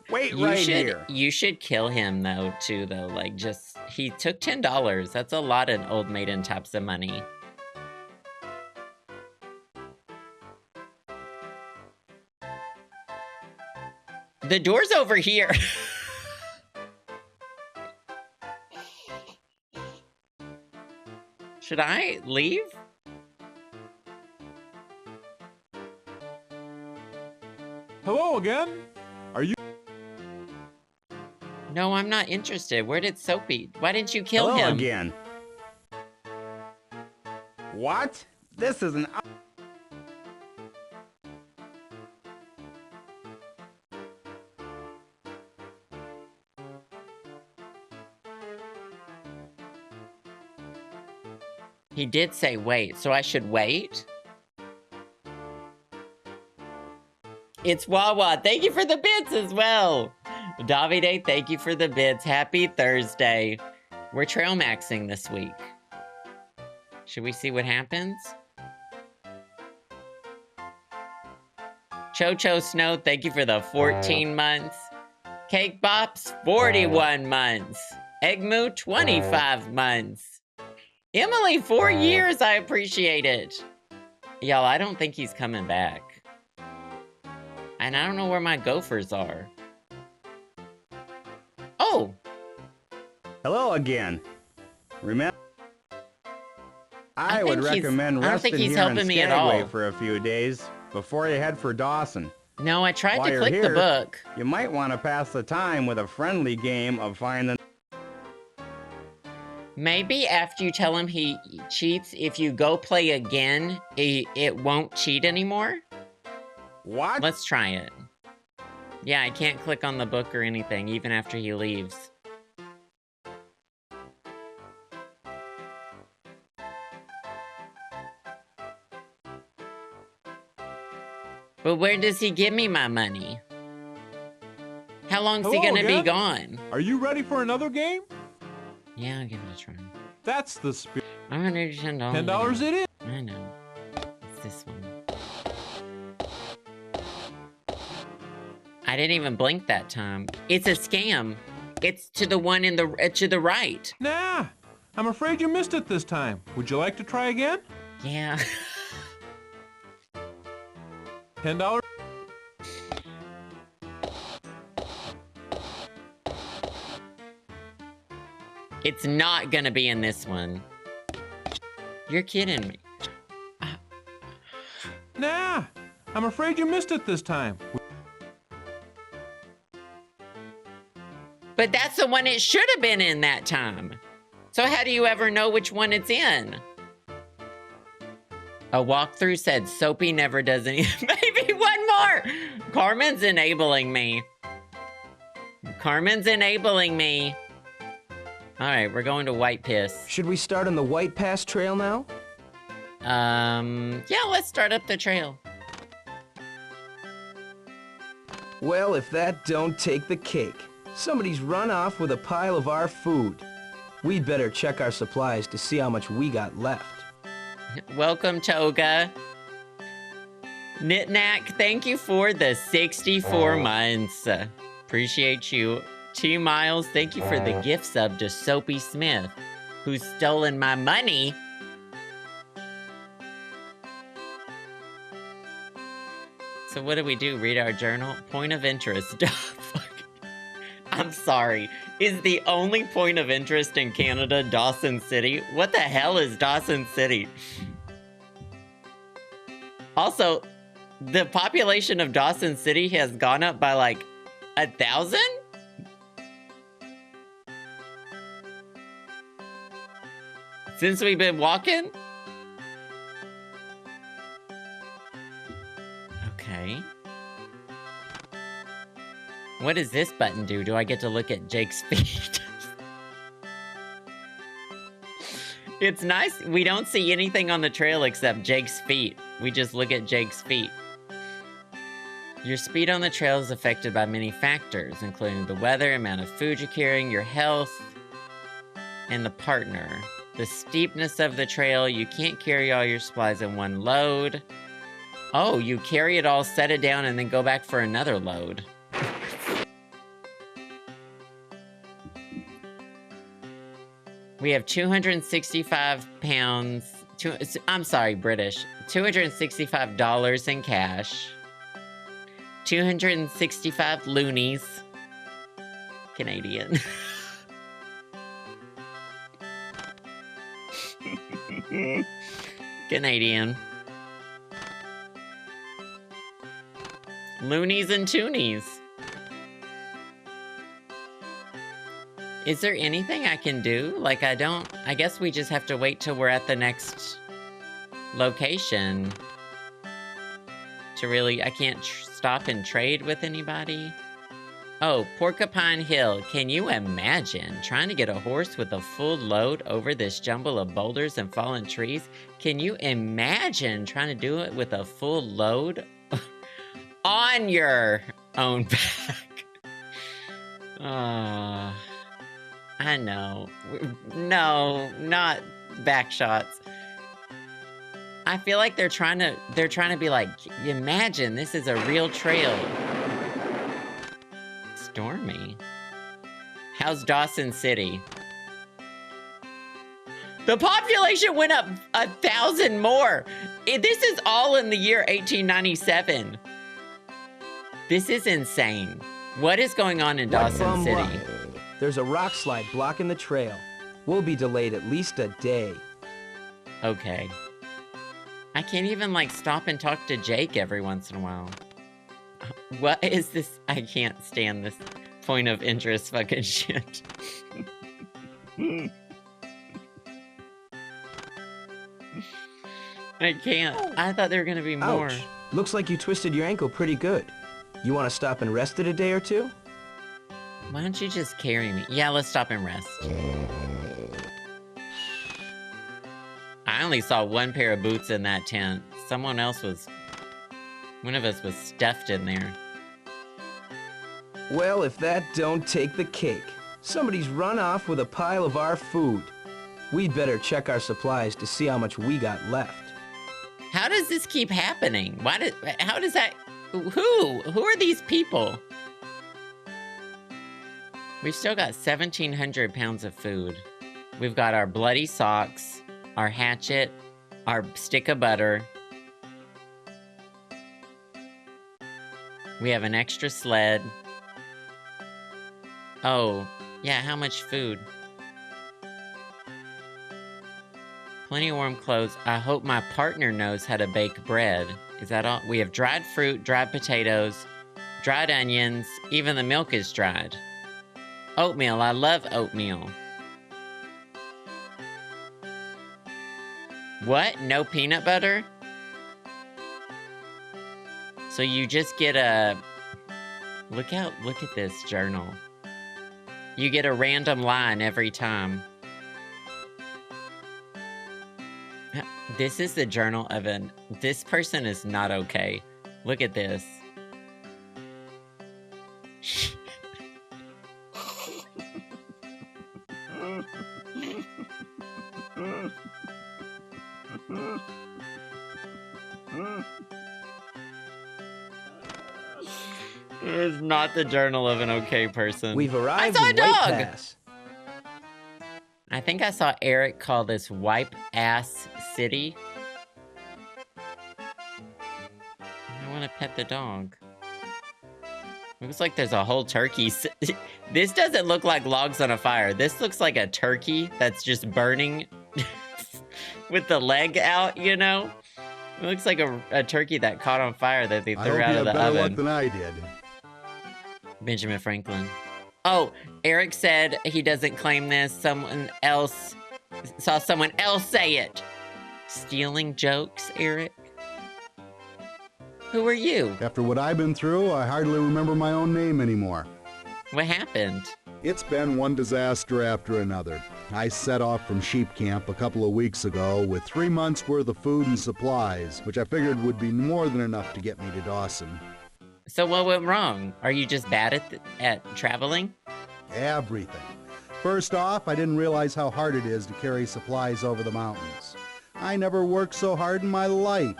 Wait here. You should kill him, though, too, though. Like, he took $10. That's a lot in Old Maiden types of money. The door's over here. Should I leave? Hello again. Are you... No, I'm not interested. Where did Soapy? Why didn't you kill Hello him? again. What? This is an... He did say wait, so I should wait? It's Wawa. Thank you for the bits as well. Davide, thank you for the bits. Happy Thursday. We're trail maxing this week. Should we see what happens? Cho Snow, thank you for the 14 months. Cake Bops, 41 months. Egmoo, 25 months. Emily, 4 years. I appreciate it. Y'all, I don't think he's coming back. And I don't know where my gophers are. Oh! Hello again. Remember? I would recommend I don't think resting he's here in helping me at Skagway all. for a few days before you head for Dawson. No, I tried While to you're click the here, book. You might want to pass the time with a friendly game of Find the... Maybe after you tell him he cheats, if you go play again, it won't cheat anymore? What? Let's try it. Yeah, I can't click on the book or anything, even after he leaves. But where does he give me my money? How long's he gonna be gone? Are you ready for another game? Yeah, I'll give it a try. That's the spirit. $110. $10 it is. I know. It's this one. I didn't even blink that time. It's a scam. It's to the one in the to the right. Nah, I'm afraid you missed it this time. Would you like to try again? Yeah. $10. It's not gonna be in this one. You're kidding me. Nah, I'm afraid you missed it this time. But that's the one it should have been in that time. So how do you ever know which one it's in? A walkthrough said Soapy never does any. Maybe one more. Carmen's enabling me. Carmen's enabling me. All right, we're going to White Piss. Should we start on the White Pass Trail now? Yeah, let's start up the trail. Well, if that don't take the cake. Somebody's run off with a pile of our food. We'd better check our supplies to see how much we got left. Welcome, Toga. Knick-Knack, thank you for the 64 months. Appreciate you. T Miles, thank you for the gift sub to Soapy Smith, who's stolen my money. So what do we do? Read our journal? Point of interest. I'm sorry. Is the only point of interest in Canada Dawson City? What the hell is Dawson City? Also, the population of Dawson City has gone up by like 1,000? Since we've been walking? Okay. What does this button do? Do I get to look at Jake's feet? It's nice. We don't see anything on the trail except Jake's feet. We just look at Jake's feet. Your speed on the trail is affected by many factors, including the weather, amount of food you're carrying, your health, and the partner. The steepness of the trail, you can't carry all your supplies in one load. Oh, you carry it all, set it down, and then go back for another load. We have 265 pounds, I'm sorry, British, $265 in cash, 265 loonies, Canadian. Canadian. Loonies and toonies. Is there anything I can do? Like, I guess we just have to wait till we're at the next location to really, I can't stop and trade with anybody. Oh, Porcupine Hill. Can you imagine trying to get a horse with a full load over this jumble of boulders and fallen trees? Can you imagine trying to do it with a full load on your own back? I know. No, not back shots. I feel like they're trying to be like, imagine this is a real trail. Stormy. How's Dawson City? The population went up 1,000 more. This is all in the year 1897. This is insane. What is going on in Dawson City? There's a rock slide blocking the trail. We'll be delayed at least a day. Okay. I can't even, like, stop and talk to Jake every once in a while. What is this? I can't stand this point of interest fucking shit. I can't. I thought there were gonna be more. Ouch. Looks like you twisted your ankle pretty good. You want to stop and rest it a day or two? Why don't you just carry me? Yeah, let's stop and rest. I only saw one pair of boots in that tent. One of us was stuffed in there. Well, if that don't take the cake. Somebody's run off with a pile of our food. We'd better check our supplies to see how much we got left. How does this keep happening? How does that... Who are these people? We've still got 1,700 pounds of food. We've got our bloody socks, our hatchet, our stick of butter. We have an extra sled. Oh, yeah, how much food? Plenty of warm clothes. I hope my partner knows how to bake bread. Is that all? We have dried fruit, dried potatoes, dried onions. Even the milk is dried. Oatmeal. I love oatmeal. What? No peanut butter? So you just get a... Look at this journal. You get a random line every time. This is the journal of an... This person is not okay. Look at this. It is not the journal of an okay person. We've arrived I saw a in dog! White Pass. I think I saw Eric call this Wipe Ass City. I want to pet the dog. Looks like there's a whole turkey. This doesn't look like logs on a fire. This looks like a turkey that's just burning with the leg out, you know? It looks like a turkey that caught on fire that they threw out of the oven. I hope you have better luck than I did. Benjamin Franklin. Oh, Eric said he doesn't claim this. Someone else saw someone else say it. Stealing jokes, Eric? Who are you? After what I've been through, I hardly remember my own name anymore. What happened? It's been one disaster after another. I set off from sheep camp a couple of weeks ago with 3 months' worth of food and supplies, which I figured would be more than enough to get me to Dawson. So what went wrong? Are you just bad at traveling? Everything. First off, I didn't realize how hard it is to carry supplies over the mountains. I never worked so hard in my life.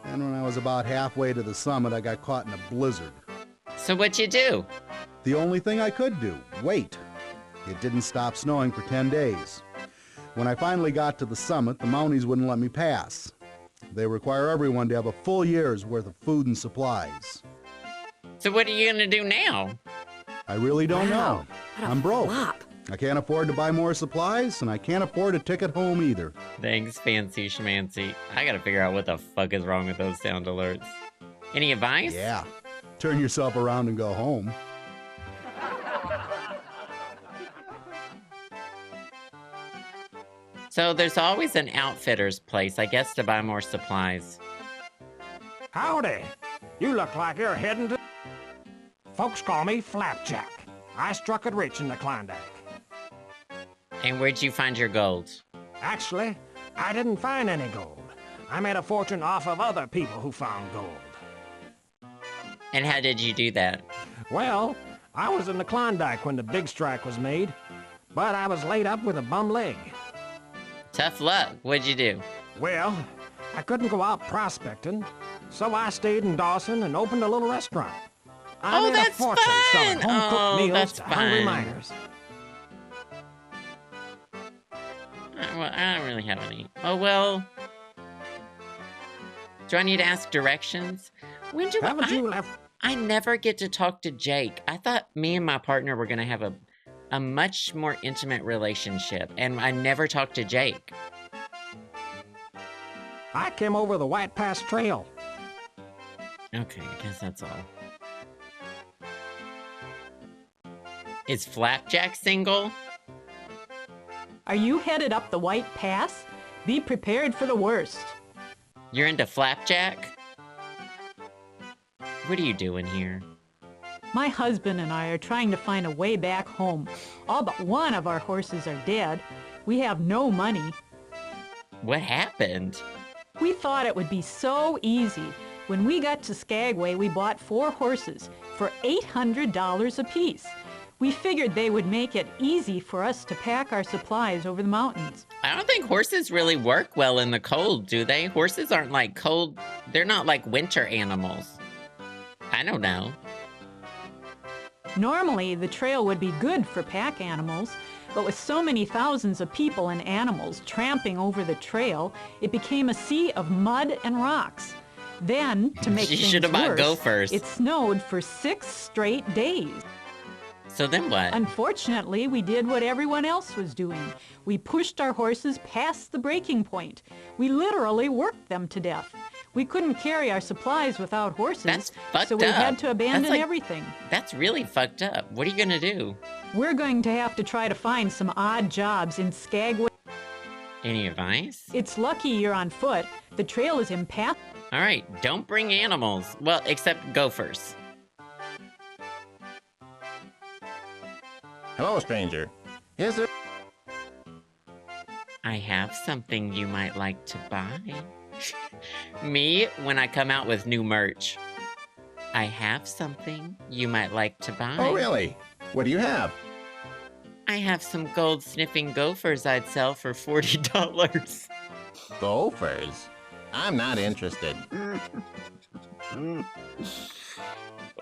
And when I was about halfway to the summit, I got caught in a blizzard. So what'd you do? The only thing I could do, wait. It didn't stop snowing for 10 days. When I finally got to the summit, the Mounties wouldn't let me pass. They require everyone to have a full year's worth of food and supplies. So what are you gonna do now? I really don't know. I'm broke. I can't afford to buy more supplies, and I can't afford a ticket home either. Thanks, Fancy Schmancy. I gotta figure out what the fuck is wrong with those sound alerts. Any advice? Yeah. Turn yourself around and go home. So there's always an outfitter's place, I guess, to buy more supplies. Howdy. You look like you're heading to... Folks call me Flapjack. I struck it rich in the Klondike. And where'd you find your gold? Actually, I didn't find any gold. I made a fortune off of other people who found gold. And how did you do that? Well, I was in the Klondike when the big strike was made, but I was laid up with a bum leg. Tough luck. What'd you do? Well, I couldn't go out prospecting, so I stayed in Dawson and opened a little restaurant. I made that's a fortune selling fun! home-cooked meals That's to hungry fun. miners. Well, I don't really have any. Oh, well. Do I need to ask directions? When do Haven't you left? I never get to talk to Jake. I thought me and my partner were going to have a much more intimate relationship, and I never talked to Jake. I came over the White Pass Trail. Okay, I guess that's all. Is Flapjack single? Are you headed up the White Pass? Be prepared for the worst. You're into Flapjack? What are you doing here? My husband and I are trying to find a way back home. All but one of our horses are dead. We have no money. What happened? We thought it would be so easy. When we got to Skagway, we bought 4 horses for $800 apiece. We figured they would make it easy for us to pack our supplies over the mountains. I don't think horses really work well in the cold, do they? Horses aren't like cold, they're not like winter animals. I don't know. Normally, the trail would be good for pack animals, but with so many thousands of people and animals tramping over the trail, it became a sea of mud and rocks. Then, to make You things should have bought worse, gophers. it snowed for 6 straight days. So then what? Unfortunately, we did what everyone else was doing. We pushed our horses past the breaking point. We literally worked them to death. We couldn't carry our supplies without horses, That's fucked so we up. had to abandon That's like- everything. That's really fucked up. What are you gonna do? We're going to have to try to find some odd jobs in Skagway. Any advice? It's lucky you're on foot. The trail is impassable. All right, don't bring animals. Well, except gophers. Hello, stranger. Is there... I have something you might like to buy. Me, when I come out with new merch. I have something you might like to buy. Oh, really? What do you have? I have some gold-sniffing gophers I'd sell for $40. Gophers? I'm not interested.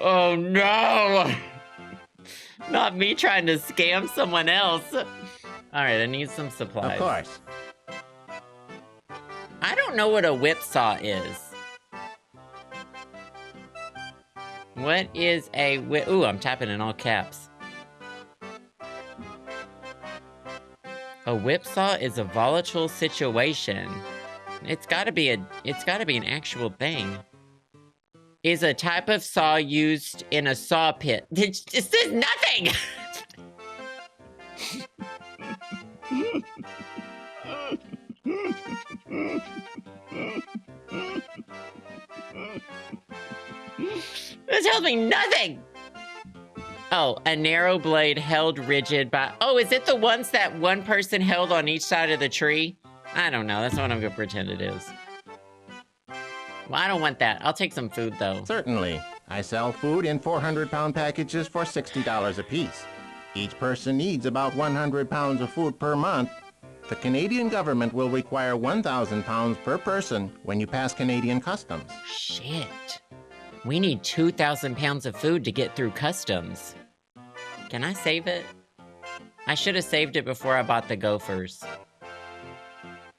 Oh, no! Not me trying to scam someone else. All right, I need some supplies. Of course. I don't know what a whipsaw is. What is a whip? Ooh, I'm typing in all caps. A whipsaw is a volatile situation. It's gotta be an actual thing. Is a type of saw used in a saw pit. It says nothing! This tells me nothing! Oh, a narrow blade held rigid by... Oh, is it the ones that one person held on each side of the tree? I don't know. That's what I'm gonna pretend it is. Well, I don't want that. I'll take some food, though. Certainly. I sell food in 400-pound packages for $60 apiece. Each person needs about 100 pounds of food per month. The Canadian government will require 1,000 pounds per person when you pass Canadian customs. Shit. We need 2,000 pounds of food to get through customs. Can I save it? I should have saved it before I bought the gophers.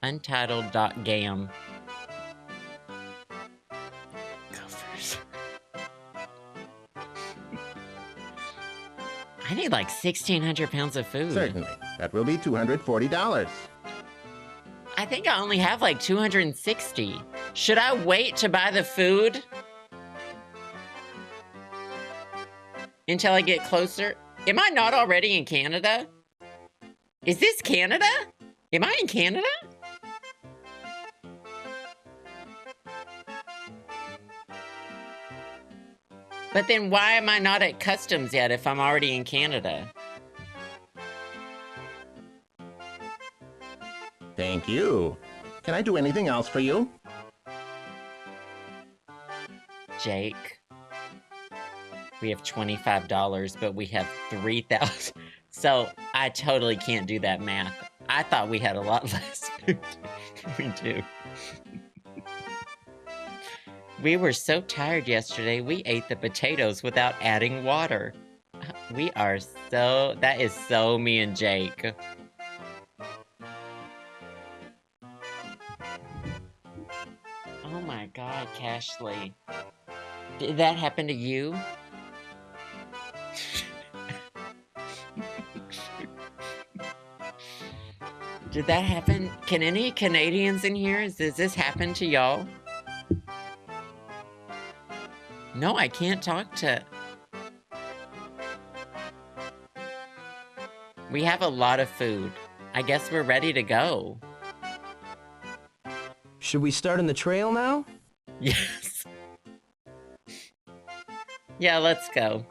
Untitled.gam. Gophers. I need like 1,600 pounds of food. Certainly. That will be $240. I think I only have like 260. Should I wait to buy the food until I get closer? Am I not already in Canada? Is this Canada? Am I in Canada? But then why am I not at customs yet if I'm already in Canada? Thank you. Can I do anything else for you? Jake, we have $25, but we have 3,000. So I totally can't do that math. I thought we had a lot less food. We do. We were so tired yesterday, we ate the potatoes without adding water. We are so... That is so me and Jake. Oh my god, Cashley. Did that happen to you? Did that happen? Can any Canadians in here? Does this happen to y'all? No, I can't talk to... We have a lot of food. I guess we're ready to go. Should we start on the trail now? Yes. Yeah, let's go.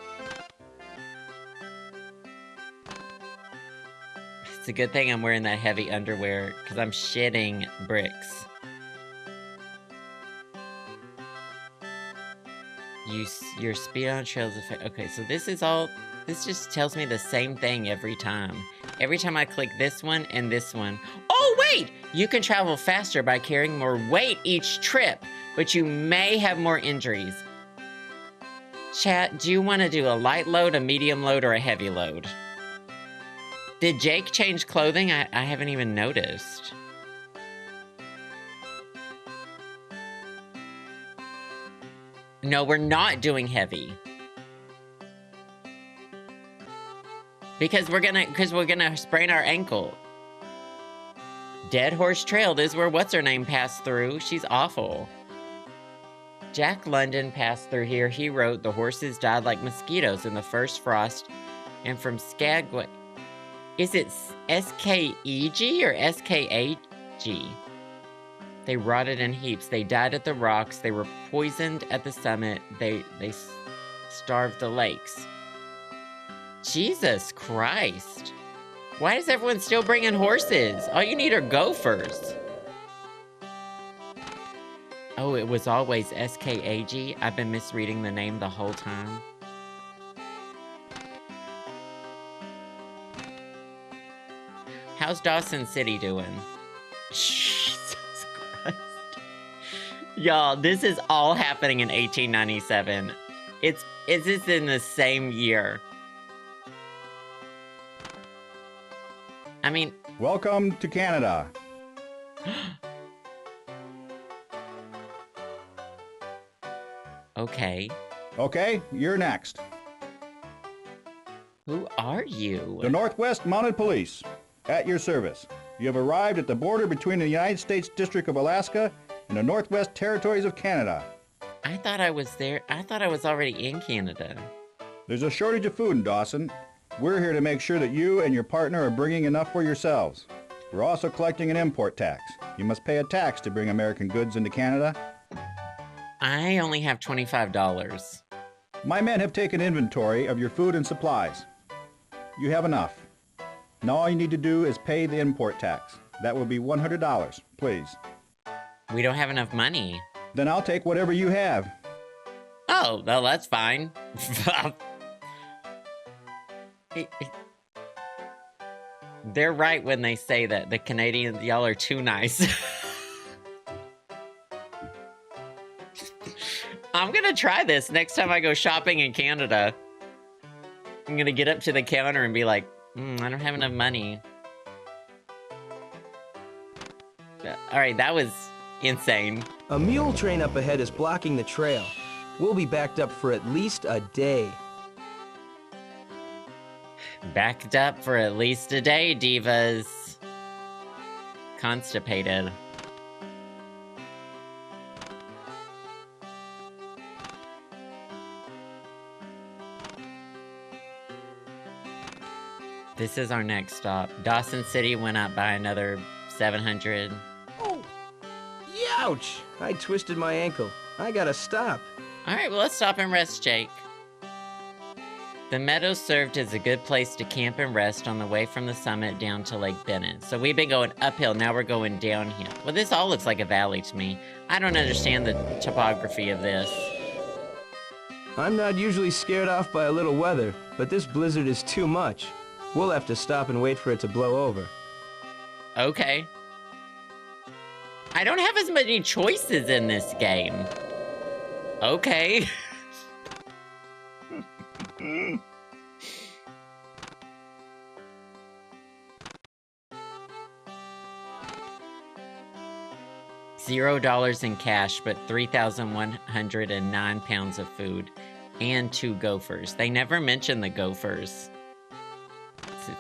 It's a good thing I'm wearing that heavy underwear, because I'm shitting bricks. Your speed on trails effect. Okay, so this is all... This just tells me the same thing every time. Every time I click this one and this one. Oh, wait! You can travel faster by carrying more weight each trip, but you may have more injuries. Chat, do you want to do a light load, a medium load, or a heavy load? Did Jake change clothing? I haven't even noticed. No, we're not doing heavy. Because we're gonna sprain our ankle. Dead Horse Trail, this is where what's-her-name passed through. She's awful. Jack London passed through here. He wrote, the horses died like mosquitoes in the first frost. And from Skagway. Is it S-K-E-G or S-K-A-G? They rotted in heaps. They died at the rocks. They were poisoned at the summit. They starved the lakes. Jesus Christ. Why is everyone still bringing horses? All you need are gophers. Oh, it was always S-K-A-G. I've been misreading the name the whole time. How's Dawson City doing? Jesus Christ. Y'all, this is all happening in 1897. It's in the same year. I mean... Welcome to Canada. Okay. Okay, you're next. Who are you? The Northwest Mounted Police. At your service. You have arrived at the border between the United States District of Alaska and the Northwest Territories of Canada. I thought I was there. I thought I was already in Canada. There's a shortage of food in Dawson. We're here to make sure that you and your partner are bringing enough for yourselves. We're also collecting an import tax. You must pay a tax to bring American goods into Canada. I only have $25. My men have taken inventory of your food and supplies. You have enough. Now all you need to do is pay the import tax. That will be $100, please. We don't have enough money. Then I'll take whatever you have. Oh, well, that's fine. They're right when they say that the Canadians, y'all are too nice. I'm gonna try this next time I go shopping in Canada. I'm gonna get up to the counter and be like, I don't have enough money. All right, that was insane. A mule train up ahead is blocking the trail. We'll be backed up for at least a day. Backed up for at least a day, divas. Constipated. This is our next stop. Dawson City went up by another 700. Oh! Ouch! I twisted my ankle. I gotta stop. Alright, well, let's stop and rest, Jake. The meadows served as a good place to camp and rest on the way from the summit down to Lake Bennett. So we've been going uphill, now we're going downhill. Well, this all looks like a valley to me. I don't understand the topography of this. I'm not usually scared off by a little weather, but this blizzard is too much. We'll have to stop and wait for it to blow over. Okay. I don't have as many choices in this game. Okay. $0 in cash, but 3,109 pounds of food and 2 gophers. They never mention the gophers. It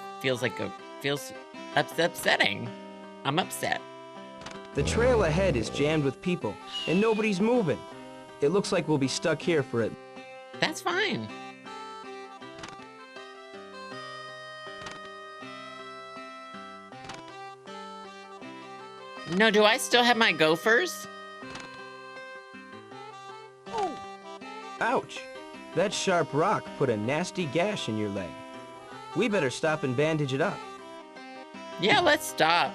feels upsetting. I'm upset. The trail ahead is jammed with people, and nobody's moving. It looks like we'll be stuck here for it. That's fine. No, do I still have my gophers? Oh! Ouch! That sharp rock put a nasty gash in your leg. We better stop and bandage it up. Yeah, let's stop.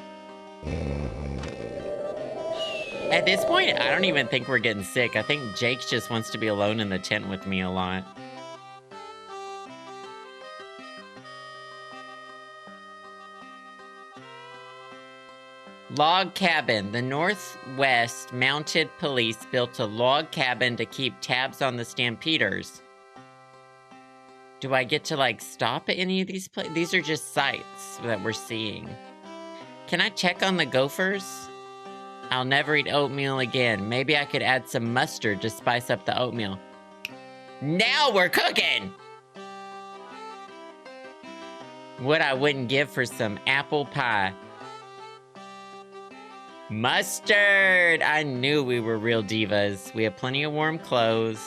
At this point, I don't even think we're getting sick. I think Jake just wants to be alone in the tent with me a lot. Log cabin. The Northwest Mounted Police built a log cabin to keep tabs on the stampeders. Do I get to, like, stop at any of these places? These are just sites that we're seeing. Can I check on the gophers? I'll never eat oatmeal again. Maybe I could add some mustard to spice up the oatmeal. Now we're cooking! What I wouldn't give for some apple pie. Mustard! I knew we were real divas. We have plenty of warm clothes.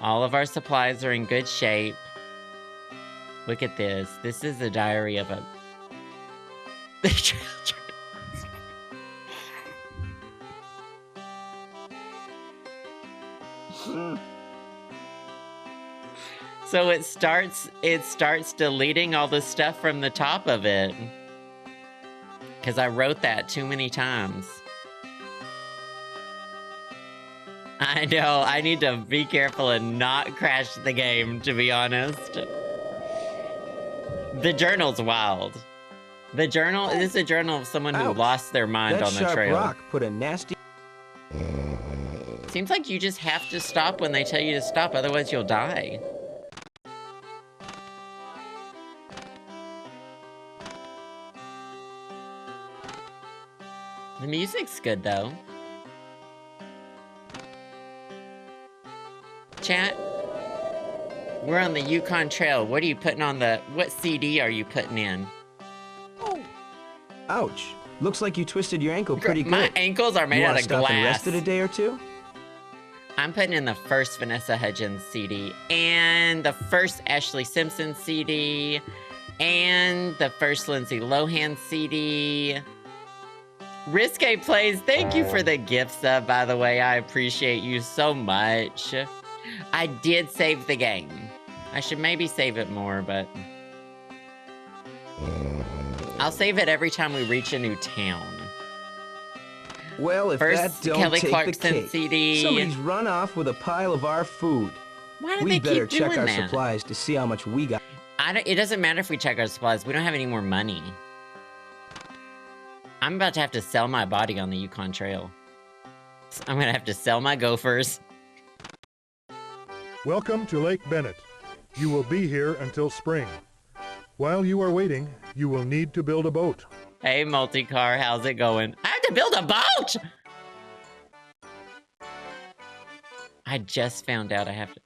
All of our supplies are in good shape. Look at this. This is the diary of a... So it starts deleting all the stuff from the top of it. Because I wrote that too many times. I know, I need to be careful and not crash the game, to be honest. The journal's wild. The journal is a journal of someone who lost their mind on the trail. That sharp rock put a nasty... Seems like you just have to stop when they tell you to stop, otherwise you'll die. The music's good, though. Chat, we're on the Yukon Trail. What are you putting on the... What CD are you putting in? Ouch. Looks like you twisted your ankle pretty good. My ankles are made out of glass. And rest it a day or two? I'm putting in the first Vanessa Hudgens CD, and the first Ashley Simpson CD, and the first Lindsay Lohan CD. Risque Plays, thank you for the gift sub, by the way. I appreciate you so much. I did save the game. I should maybe save it more, but... I'll save it every time we reach a new town. Well, if first, that don't Kelly take Clarkson the cake, CD. Somebody's run off with a pile of our food. Why do we they better keep check doing our that? supplies to see how much we got. It doesn't matter if we check our supplies. We don't have any more money. I'm about to have to sell my body on the Yukon Trail. So I'm gonna have to sell my gophers. Welcome to Lake Bennett. You will be here until spring. While you are waiting, you will need to build a boat. Hey, Multicar, how's it going? I have to build a boat! I just found out I have to...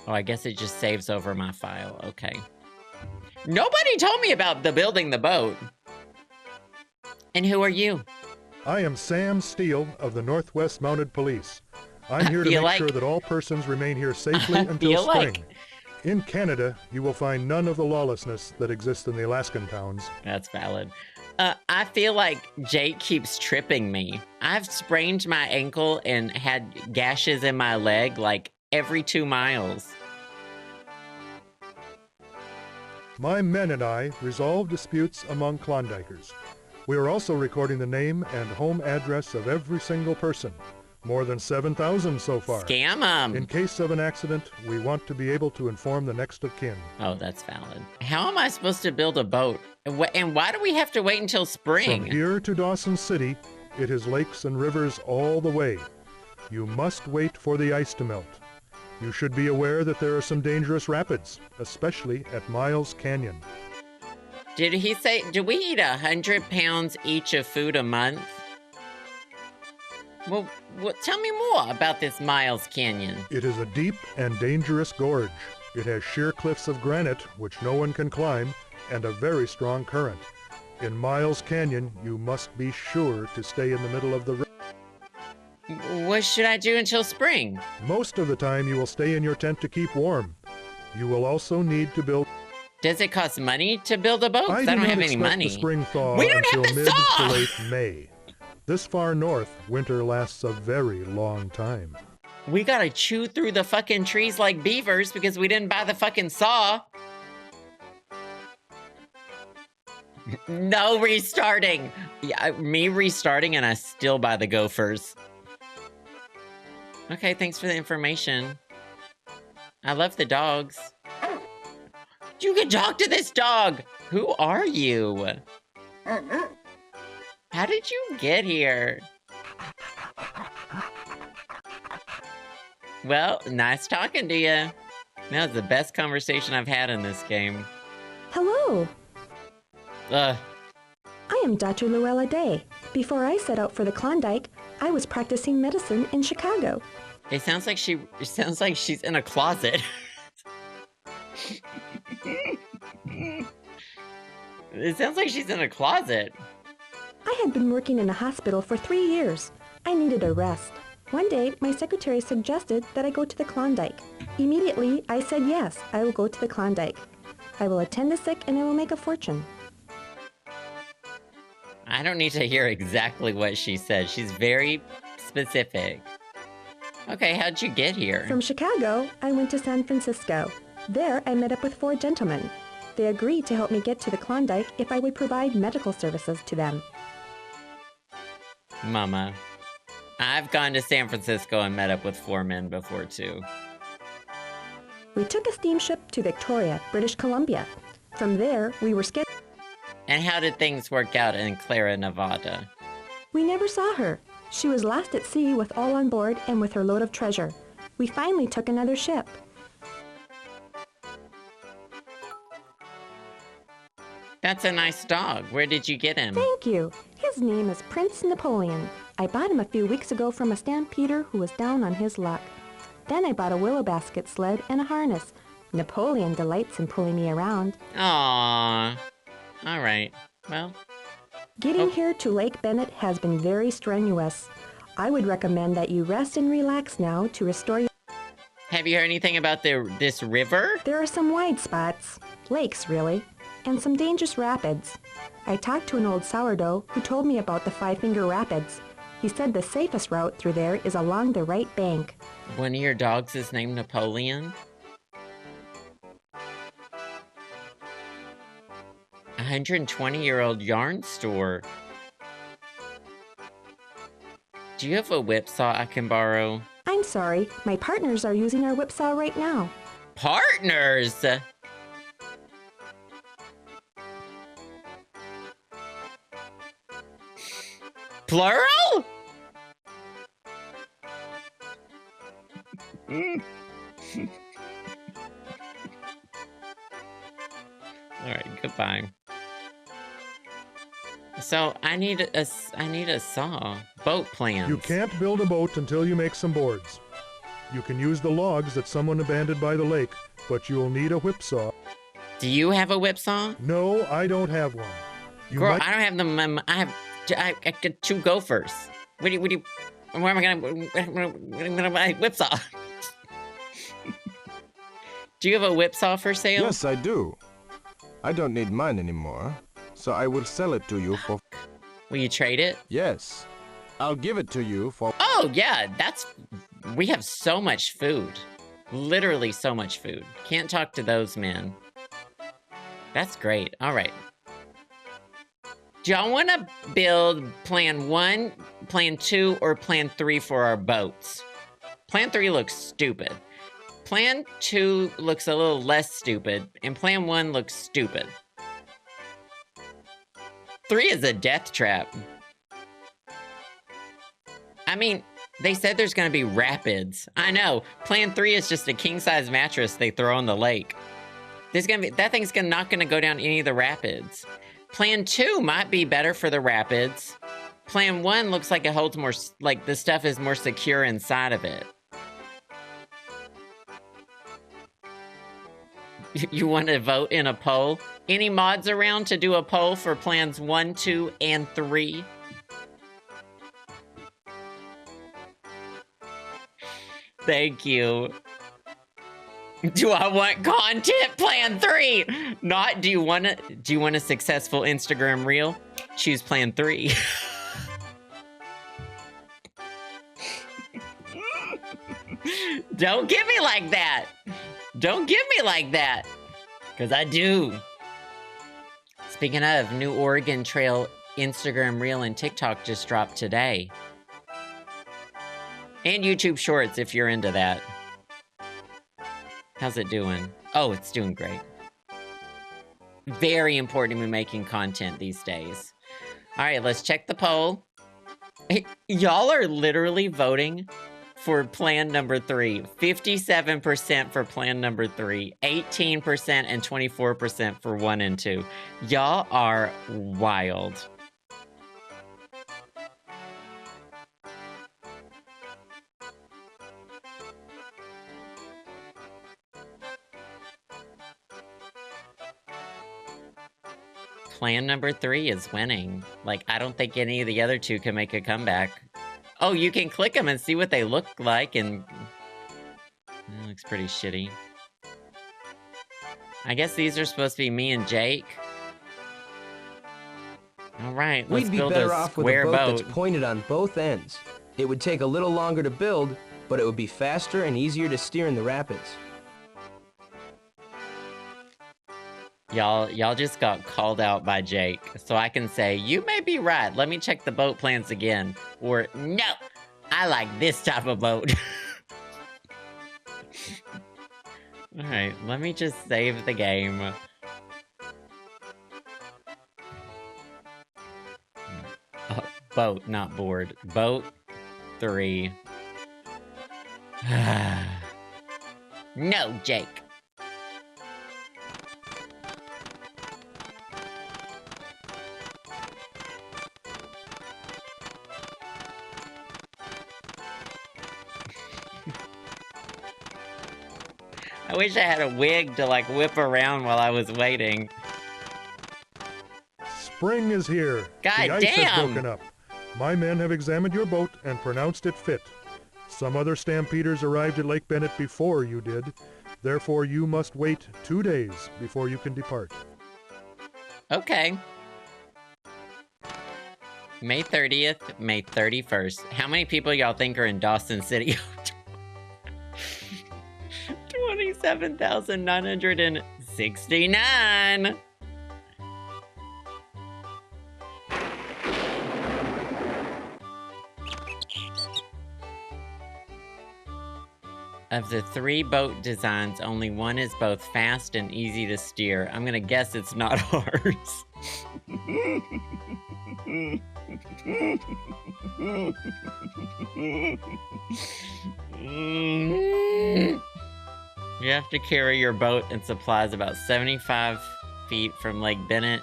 Oh, I guess it just saves over my file. Okay. Nobody told me about building the boat. And who are you? I am Sam Steele of the Northwest Mounted Police. I'm here to make sure that all persons remain here safely until spring. In Canada, you will find none of the lawlessness that exists in the Alaskan towns. That's valid. I feel like Jake keeps tripping me. I've sprained my ankle and had gashes in my leg like every 2 miles. My men and I resolve disputes among Klondikers. We are also recording the name and home address of every single person. More than 7,000 so far. Scam 'em. In case of an accident, we want to be able to inform the next of kin. Oh, that's valid. How am I supposed to build a boat? And why do we have to wait until spring? From here to Dawson City, it is lakes and rivers all the way. You must wait for the ice to melt. You should be aware that there are some dangerous rapids, especially at Miles Canyon. Did he say, do we eat 100 pounds each of food a month? Well, tell me more about this Miles Canyon. It is a deep and dangerous gorge. It has sheer cliffs of granite, which no one can climb, and a very strong current. In Miles Canyon, you must be sure to stay in the middle of the river. What should I do until spring? Most of the time, you will stay in your tent to keep warm. You will also need to build... Does it cost money to build a boat? I do don't not have any expect money. The spring thaw We don't until have the mid saw! to late May. This far north, winter lasts a very long time. We gotta chew through the fucking trees like beavers because we didn't buy the fucking saw. No restarting. Yeah, me restarting and I still buy the gophers. Okay, thanks for the information. I love the dogs. You can talk to this dog. Who are you? How did you get here? Well, nice talking to you. That was the best conversation I've had in this game. Hello. Ugh. I am Dr. Luella Day. Before I set out for the Klondike, I was practicing medicine in Chicago. It sounds like she's in a closet. It sounds like she's in a closet. I had been working in a hospital for 3 years. I needed a rest. One day, my secretary suggested that I go to the Klondike. Immediately, I said yes, I will go to the Klondike. I will attend the sick and I will make a fortune. I don't need to hear exactly what she said. She's very specific. Okay, how'd you get here? From Chicago, I went to San Francisco. There, I met up with 4 gentlemen. They agreed to help me get to the Klondike if I would provide medical services to them. Mama, I've gone to San Francisco and met up with 4 men before, too. We took a steamship to Victoria, British Columbia. From there, we were scheduled. And how did things work out in Clara, Nevada? We never saw her. She was lost at sea with all on board and with her load of treasure. We finally took another ship. That's a nice dog. Where did you get him? Thank you. His name is Prince Napoleon. I bought him a few weeks ago from a stampeder who was down on his luck. Then I bought a willow basket sled and a harness. Napoleon delights in pulling me around. Aww. All right. Well. Getting here to Lake Bennett has been very strenuous. I would recommend that you rest and relax now to restore your... Have you heard anything about this river? There are some wide spots, lakes really, and some dangerous rapids. I talked to an old sourdough who told me about the Five Finger Rapids. He said the safest route through there is along the right bank. One of your dogs is named Napoleon? A 120-year-old yarn store. Do you have a whipsaw I can borrow? I'm sorry, my partners are using our whipsaw right now. Partners? Plural? Alright, goodbye. So, I need a saw. Boat plans. You can't build a boat until you make some boards. You can use the logs that someone abandoned by the lake, but you will need a whipsaw. Do you have a whipsaw? No, I don't have one. Girl, I don't have them. I got 2 gophers. What do you, where am I gonna buy a whipsaw? Do you have a whipsaw for sale? Yes, I do. I don't need mine anymore, so I will sell it to you for... Will you trade it? Yes. I'll give it to you for... Oh, yeah, we have so much food. Literally so much food. Can't talk to those men. That's great. All right. Do y'all want to build plan 1, plan 2, or plan 3 for our boats? Plan 3 looks stupid. Plan 2 looks a little less stupid, and plan 1 looks stupid. 3 is a death trap. I mean, they said there's gonna be rapids. I know, plan 3 is just a king-size mattress they throw in the lake. That thing's not gonna go down any of the rapids. Plan 2 might be better for the rapids. Plan 1 looks like it holds more, like the stuff is more secure inside of it. You want to vote in a poll? Any mods around to do a poll for plans 1, 2, and 3? Thank you. Do I want content? Plan 3. Not do you want a successful Instagram reel? Choose plan 3. Don't get me like that. Don't give me like that. Because I do. Speaking of, new Oregon Trail Instagram reel and TikTok just dropped today. And YouTube Shorts if you're into that. How's it doing? Oh, it's doing great. Very important to be making content these days. All right, let's check the poll. Y'all are literally voting for plan number 3, 57% for plan number 3, 18% and 24% for 1 and 2. Y'all are wild. Plan number 3 is winning. Like, I don't think any of the other 2 can make a comeback. Oh, you can click them and see what they look like, and it looks pretty shitty. I guess these are supposed to be me and Jake. All right, let's We'd be build better a off with a square boat that's pointed on both ends. It would take a little longer to build, but it would be faster and easier to steer in the rapids. Y'all just got called out by Jake, so I can say, you may be right, let me check the boat plans again. Or, no, I like this type of boat. Alright, let me just save the game. Boat, not board. Boat 3. No, Jake. I wish I had a wig to, like, whip around while I was waiting. Spring is here. God the ice damn! has broken up. My men have examined your boat and pronounced it fit. Some other stampeders arrived at Lake Bennett before you did. Therefore, you must wait 2 days before you can depart. Okay. May 30th, May 31st. How many people y'all think are in Dawson City? 27,969. Of the 3 boat designs, only one is both fast and easy to steer. I'm gonna guess it's not ours. You have to carry your boat and supplies about 75 feet from Lake Bennett.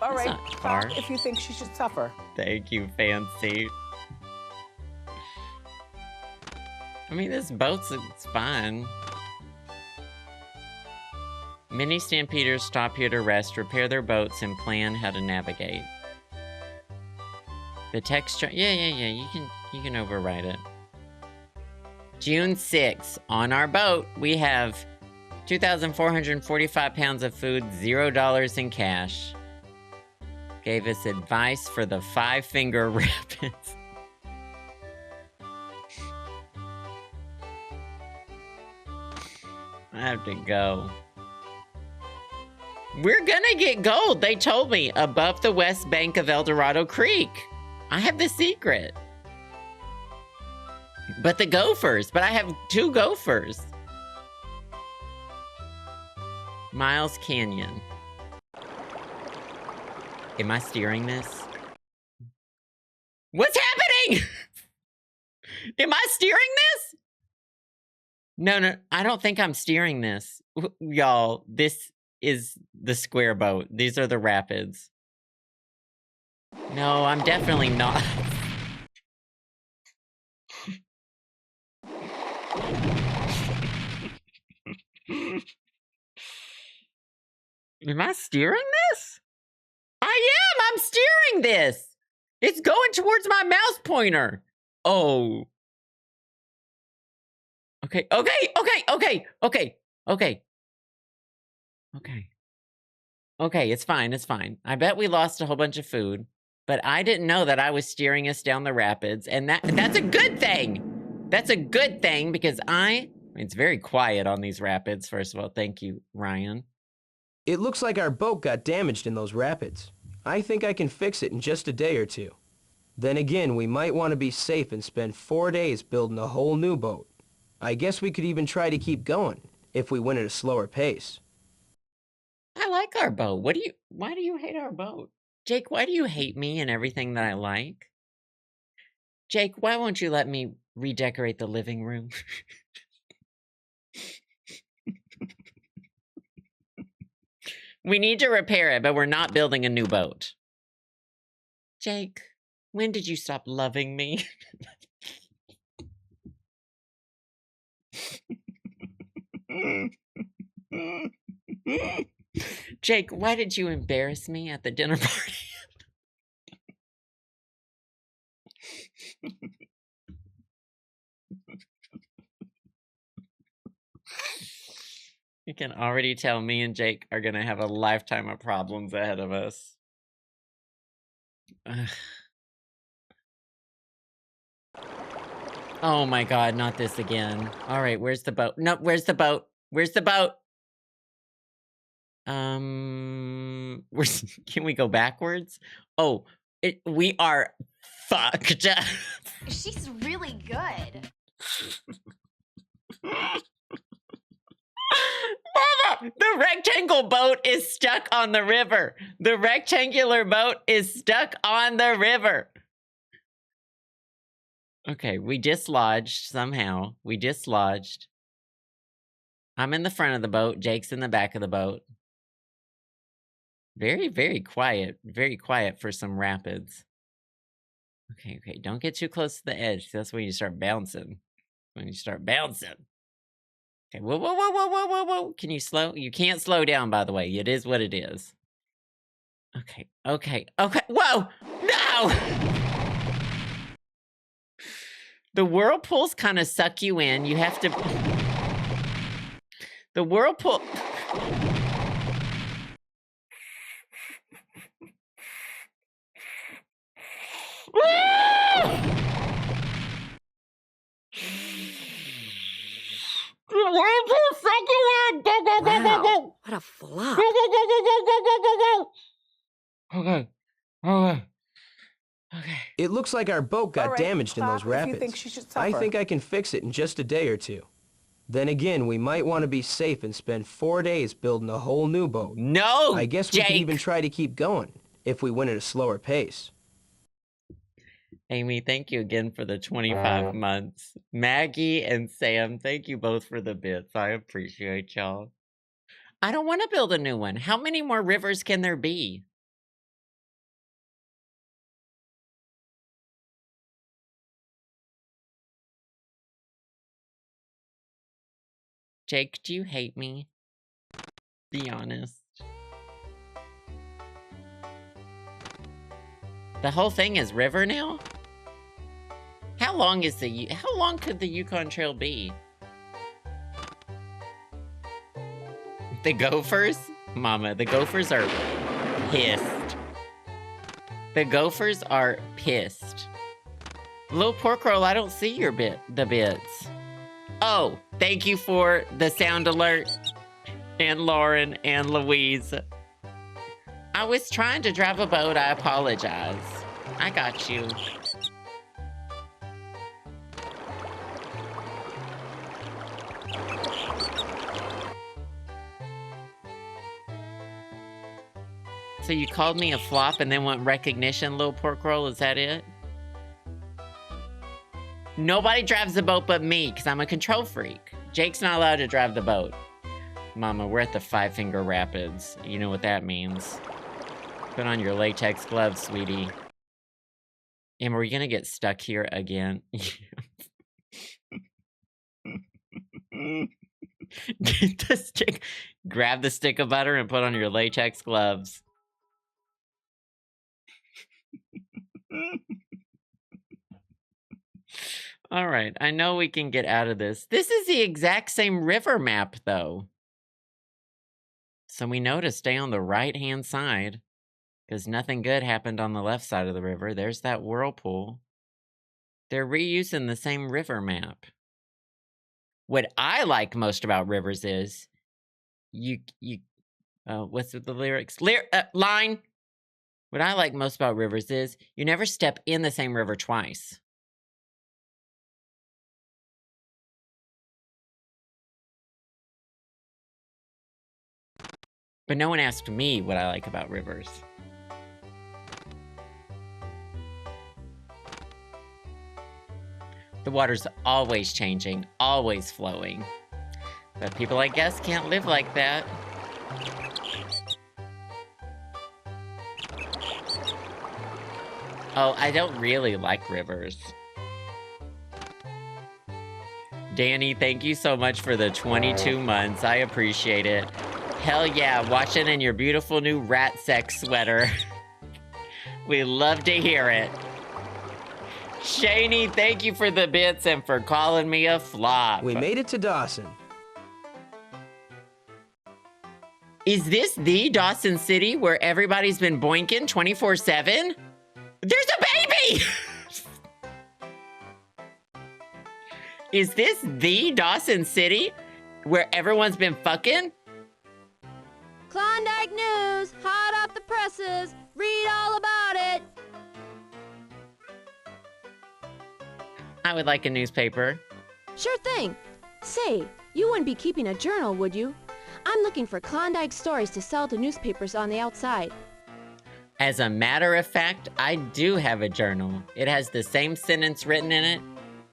All That's right, not far. talk if you think she should suffer. Thank you, Fancy. I mean, this boat's it's fine. Many stampeders stop here to rest, repair their boats, and plan how to navigate. The text, yeah, you can overwrite it. June 6th, on our boat, we have 2,445 pounds of food, $0 in cash. Gave us advice for the 5-finger rapids. I have to go. We're gonna get gold, they told me, above the west bank of El Dorado Creek. I have the secret. But the gophers, but I have 2 gophers. Miles Canyon. Am I steering this? What's happening? Am I steering this? No, I don't think I'm steering this. Y'all, this is the square boat. These are the rapids. No, I'm definitely not. Am I steering this? I am! I'm steering this! It's going towards my mouse pointer! Oh. Okay. Okay, it's fine. I bet we lost a whole bunch of food, but I didn't know that I was steering us down the rapids, and that's a good thing! That's a good thing, because it's very quiet on these rapids, first of all. Thank you, Ryan. It looks like our boat got damaged in those rapids. I think I can fix it in just a day or 2. Then again, we might want to be safe and spend 4 days building a whole new boat. I guess we could even try to keep going, if we went at a slower pace. I like our boat. Why do you hate our boat? Jake, why do you hate me and everything that I like? Jake, why won't you let me redecorate the living room. We need to repair it, but we're not building a new boat. Jake, when did you stop loving me? Jake, why did you embarrass me at the dinner party? You can already tell me and Jake are gonna have a lifetime of problems ahead of us. Ugh. Oh my god, not this again. Alright, where's the boat? No, where's the boat? Where's the boat? Where's, can we go backwards? Oh, we are fucked. She's really good. Mama, the rectangle boat is stuck on the river. The rectangular boat is stuck on the river. Okay, we dislodged somehow. We dislodged. I'm in the front of the boat. Jake's in the back of the boat. Very, very quiet. Very quiet for some rapids. Okay, okay. Don't get too close to the edge. That's when you start bouncing. When you start bouncing. Okay, whoa, whoa, whoa, whoa, whoa, whoa, whoa. Can you slow? You can't slow down, by the way. It is what it is. Okay, okay, okay. Whoa! No! The whirlpools kind of suck you in. You have to... The whirlpool... Wow, what a flop. Okay. Okay. It looks like our boat got All right, damaged in those clap if you rapids. think she should I suffer. think I can fix it in just a day or two. Then again, we might want to be safe and spend 4 days building a whole new boat. No, I guess we Jake. could even try to keep going if we went at a slower pace. Amy, thank you again for the 25 months. Maggie and Sam, thank you both for the bits. I appreciate y'all. I don't want to build a new one. How many more rivers can there be? Jake, do you hate me? Be honest. The whole thing is river now? How long could the Yukon Trail be? The Gophers? Mama, the Gophers are pissed. The Gophers are pissed. Little pork roll, I don't see your the bits. Oh, thank you for the sound alert. And Lauren and Louise. I was trying to drive a boat, I apologize. I got you. So you called me a flop and then want recognition, little pork roll, is that it? Nobody drives the boat but me, because I'm a control freak. Jake's not allowed to drive the boat. Mama, we're at the Five Finger Rapids. You know what that means. Put on your latex gloves, sweetie. And we're gonna get stuck here again. Get the stick. Grab the stick of butter and put on your latex gloves. All right, I know we can get out of this. This is the exact same river map, though. So we know to stay on the right-hand side, because nothing good happened on the left side of the river. There's that whirlpool. They're reusing the same river map. What I like most about rivers is, what's with the lyrics? Line! What I like most about rivers is, you never step in the same river twice. But no one asked me what I like about rivers. The water's always changing, always flowing. But people, I guess, can't live like that. Oh, I don't really like rivers. Danny, thank you so much for the 22 months. I appreciate it. Hell yeah, watching in your beautiful new rat sex sweater. We love to hear it. Shaney, thank you for the bits and for calling me a flop. We made it to Dawson. Is this the Dawson City where everybody's been boinking 24/7? There's a baby! Is this the Dawson City where everyone's been fucking? Klondike News, hot off the presses. Read all about it. I would like a newspaper. Sure thing. Say, you wouldn't be keeping a journal, would you? I'm looking for Klondike stories to sell to newspapers on the outside. As a matter of fact, I do have a journal. It has the same sentence written in it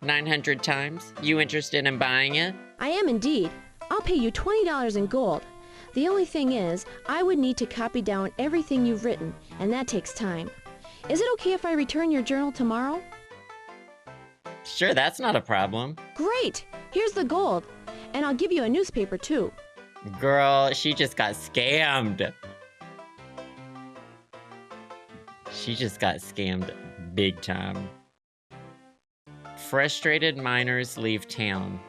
900 times. You interested in buying it? I am indeed. I'll pay you $20 in gold. The only thing is, I would need to copy down everything you've written, and that takes time. Is it okay if I return your journal tomorrow? Sure, that's not a problem. Great! Here's the gold. And I'll give you a newspaper, too. Girl, she just got scammed. She just got scammed big time. Frustrated miners leave town.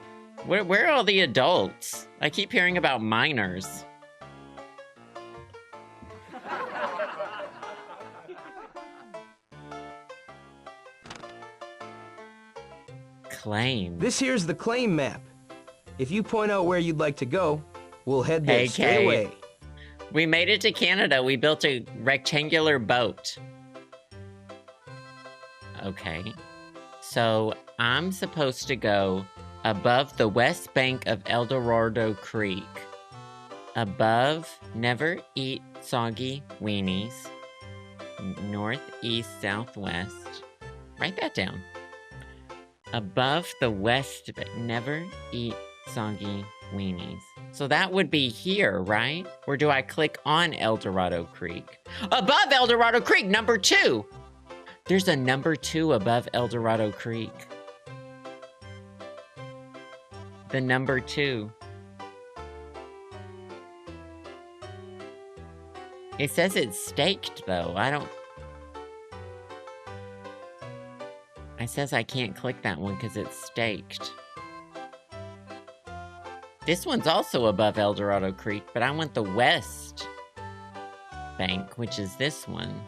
Where are all the adults? I keep hearing about minors. Claim. This here's the claim map. If you point out where you'd like to go, we'll head there straight away. We made it to Canada. We built a rectangular boat. Okay. So I'm supposed to go above the west bank of El Dorado Creek. Above, never eat soggy weenies. Northeast, southwest. Write that down. Above the west bank, never eat soggy weenies. So that would be here, right? Or do I click on El Dorado Creek? Above El Dorado Creek, number 2! There's a number 2 above El Dorado Creek. The number 2. It says it's staked, though. It says I can't click that one because it's staked. This one's also above El Dorado Creek, but I want the west bank, which is this one.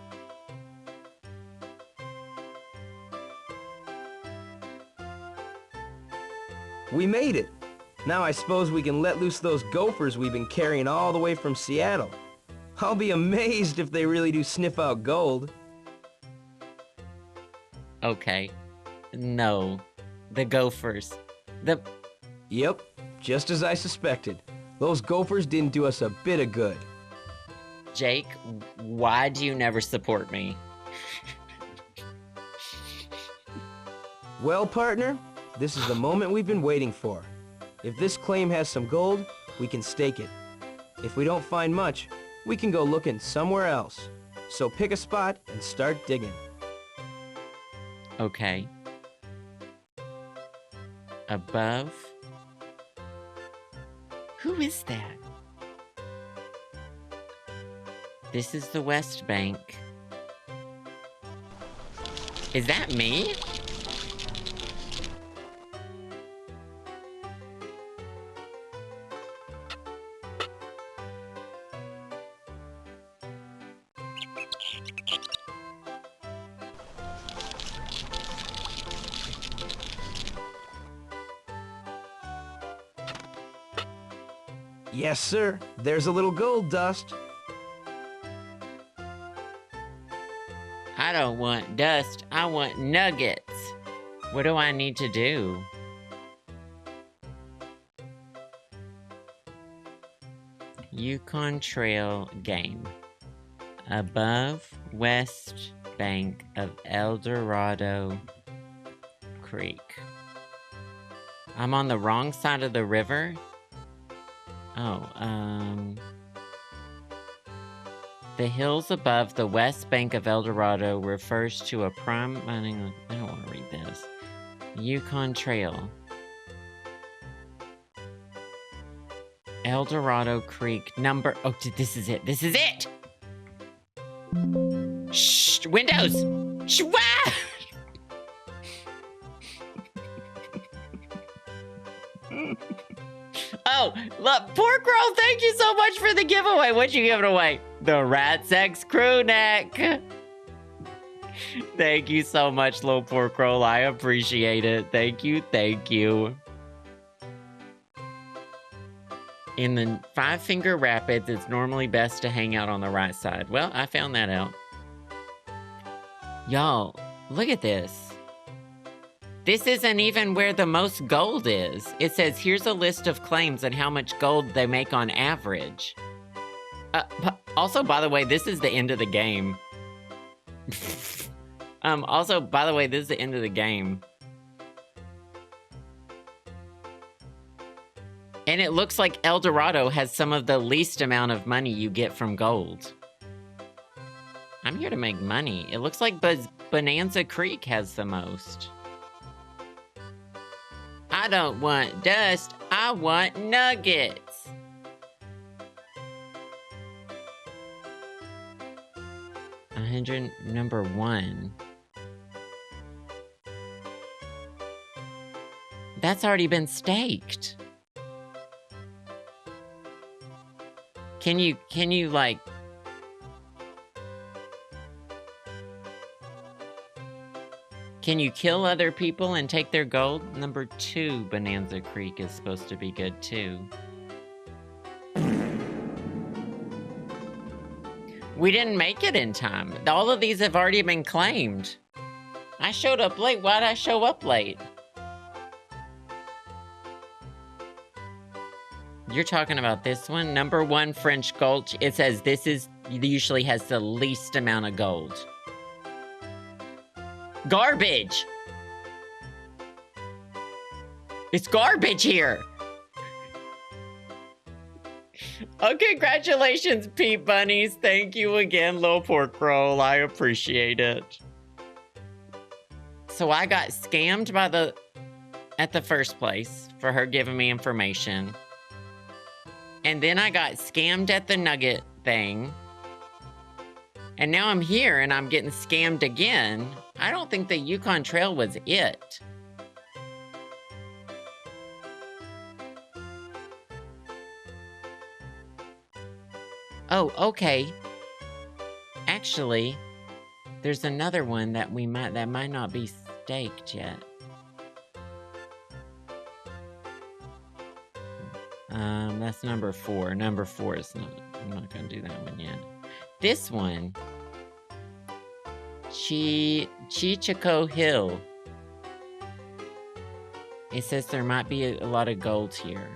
We made it. Now I suppose we can let loose those gophers we've been carrying all the way from Seattle. I'll be amazed if they really do sniff out gold. Okay. No. The gophers. Yep, just as I suspected. Those gophers didn't do us a bit of good. Jake, why do you never support me? Well, partner, this is the moment we've been waiting for. If this claim has some gold, we can stake it. If we don't find much, we can go looking somewhere else. So pick a spot and start digging. Okay. Above. Who is that? This is the West Bank. Is that me? Yes, sir. There's a little gold dust. I don't want dust. I want nuggets. What do I need to do? Yukon Trail game. Above west bank of El Dorado Creek. I'm on the wrong side of the river? Oh, the hills above the west bank of El Dorado refers to a prime mining... I don't want to read this. Yukon Trail. El Dorado Creek, number... Oh, this is it. This is it! Shh! Windows! Shh! Wah! Oh, look, Pork Roll, thank you so much for the giveaway. What'd you give it away? The Rat Sex crew neck. Thank you so much, Little Pork Roll. I appreciate it. Thank you, thank you. In the Five Finger Rapids, it's normally best to hang out on the right side. Well, I found that out. Y'all, look at this. This isn't even where the most gold is. It says, here's a list of claims and how much gold they make on average. Also, by the way, this is the end of the game. Also, by the way, this is the end of the game. And it looks like El Dorado has some of the least amount of money you get from gold. I'm here to make money. It looks like Bonanza Creek has the most. I don't want dust, I want nuggets. Number 1. That's already been staked. Can you like... Can you kill other people and take their gold? Number 2, Bonanza Creek is supposed to be good too. We didn't make it in time. All of these have already been claimed. I showed up late. Why'd I show up late? You're talking about this one? Number 1, French Gulch. It says this usually has the least amount of gold. Garbage! It's garbage here! Oh, congratulations, Pete Bunnies. Thank you again, Little Pork Roll. I appreciate it. So I got scammed by at the first place for her giving me information. And then I got scammed at the nugget thing. And now I'm here and I'm getting scammed again. I don't think the Yukon Trail was it. Oh, okay. Actually, there's another one that might not be staked yet. That's number 4. Number 4 is not. I'm not gonna do that one yet. This one, Chichico Hill. It says there might be a lot of gold here.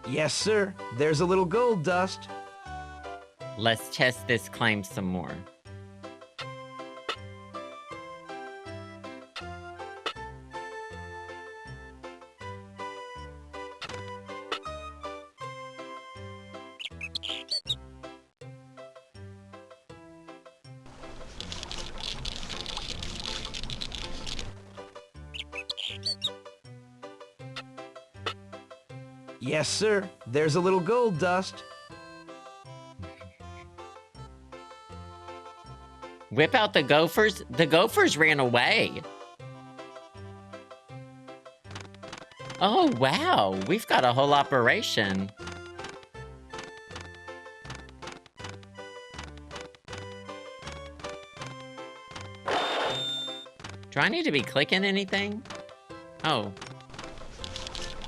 Yes, sir. There's a little gold dust. Let's test this claim some more. Yes, sir. There's a little gold dust. Whip out the gophers. The gophers ran away. Oh, wow. We've got a whole operation. Do I need to be clicking anything? Oh.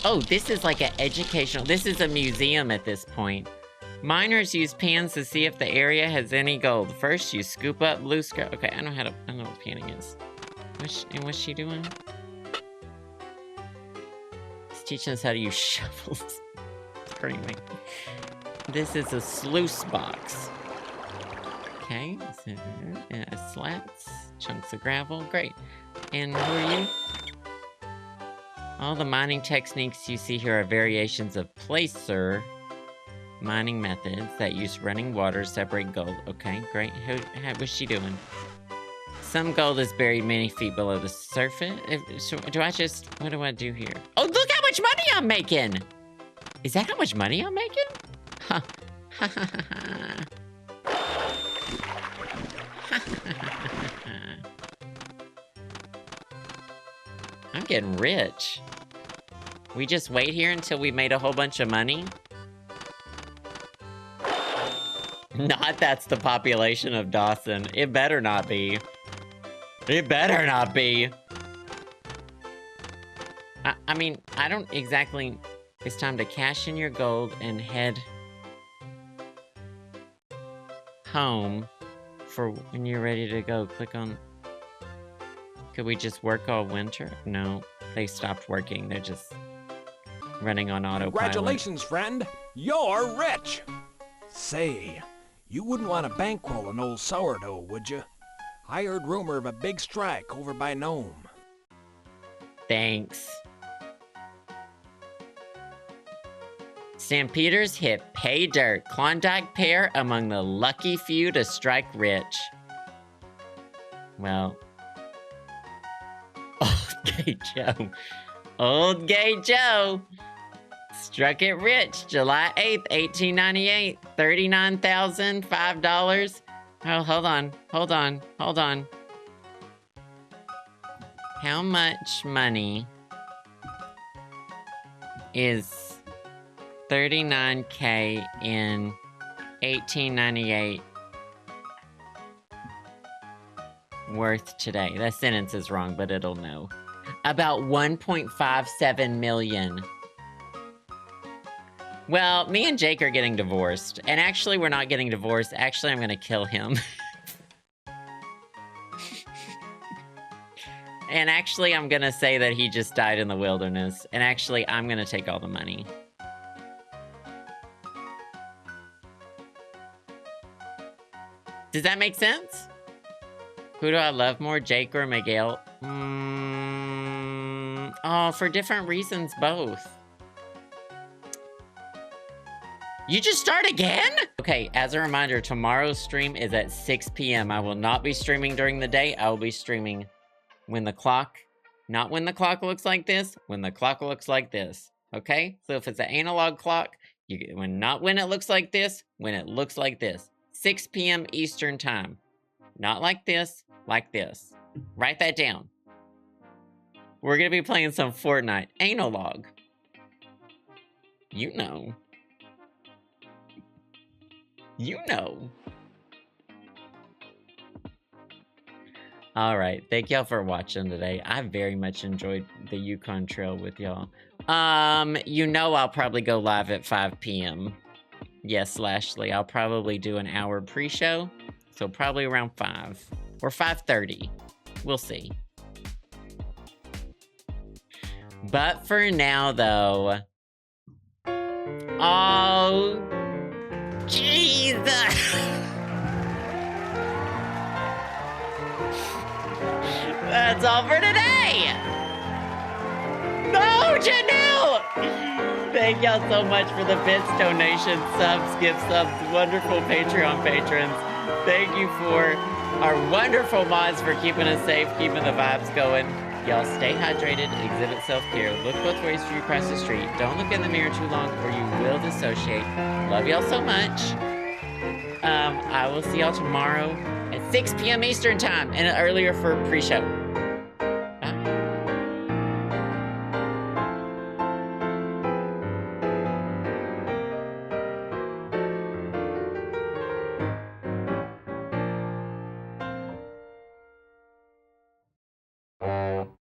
Oh, this is like an educational... This is a museum at this point. Miners use pans to see if the area has any gold. First, you scoop up loose scrap. Okay, I know what panning is. What's she doing? It's teaching us how to use shovels. Screaming. This is a sluice box. Okay, so, slats, chunks of gravel, great. And who are you? All the mining techniques you see here are variations of placer mining methods that use running water to separate gold. Okay, great. What's she doing? Some gold is buried many feet below the surface. What do I do here? Oh, look how much money I'm making! Is that how much money I'm making? Huh. I'm getting rich. We just wait here until we made a whole bunch of money? Not that's the population of Dawson. It better not be. It better not be. I mean, I don't exactly... It's time to cash in your gold and head home for when you're ready to go. Click on... Could we just work all winter? No, they stopped working. They're just running on autopilot. Congratulations, friend. You're rich. Say, you wouldn't want to bankroll an old sourdough, would you? I heard rumor of a big strike over by Nome. Thanks. Stampeders hit pay dirt. Klondike pair among the lucky few to strike rich. Well... Old Gay Joe. Old Gay Joe. Struck it rich July 8th, 1898. $39,005. Oh, hold on. How much money is 39K in 1898 worth today? That sentence is wrong, but it'll know. About 1.57 million. Well, me and Jake are getting divorced. And actually, we're not getting divorced. Actually, I'm gonna kill him. And actually, I'm gonna say that he just died in the wilderness. And actually, I'm gonna take all the money. Does that make sense? Who do I love more, Jake or Miguel? Oh, for different reasons, both. You just start again? Okay, as a reminder, tomorrow's stream is at 6 p.m. I will not be streaming during the day. I will be streaming when the clock, not when the clock looks like this, when the clock looks like this. Okay? So if it's an analog clock, not when it looks like this, when it looks like this. 6 p.m. Eastern time. Not like this, like this. Write that down. We're gonna be playing some Fortnite. Analog. You know. You know. Alright, thank y'all for watching today. I very much enjoyed the Yukon Trail with y'all. You know I'll probably go live at 5 p.m. Yes, Lashley, I'll probably do an hour pre-show. So probably around 5. Or 5:30. We'll see. But for now, though... Oh... Jesus! That's all for today! No, Janelle! Thank y'all so much for the bits, donations, subs, gift subs, wonderful Patreon patrons. Thank you for our wonderful mods for keeping us safe, keeping the vibes going. Y'all stay hydrated, exhibit self-care, look both ways before you cross the street. Don't look in the mirror too long or you will dissociate. Love y'all so much. I will see y'all tomorrow at 6 p.m. Eastern time and earlier for pre-show.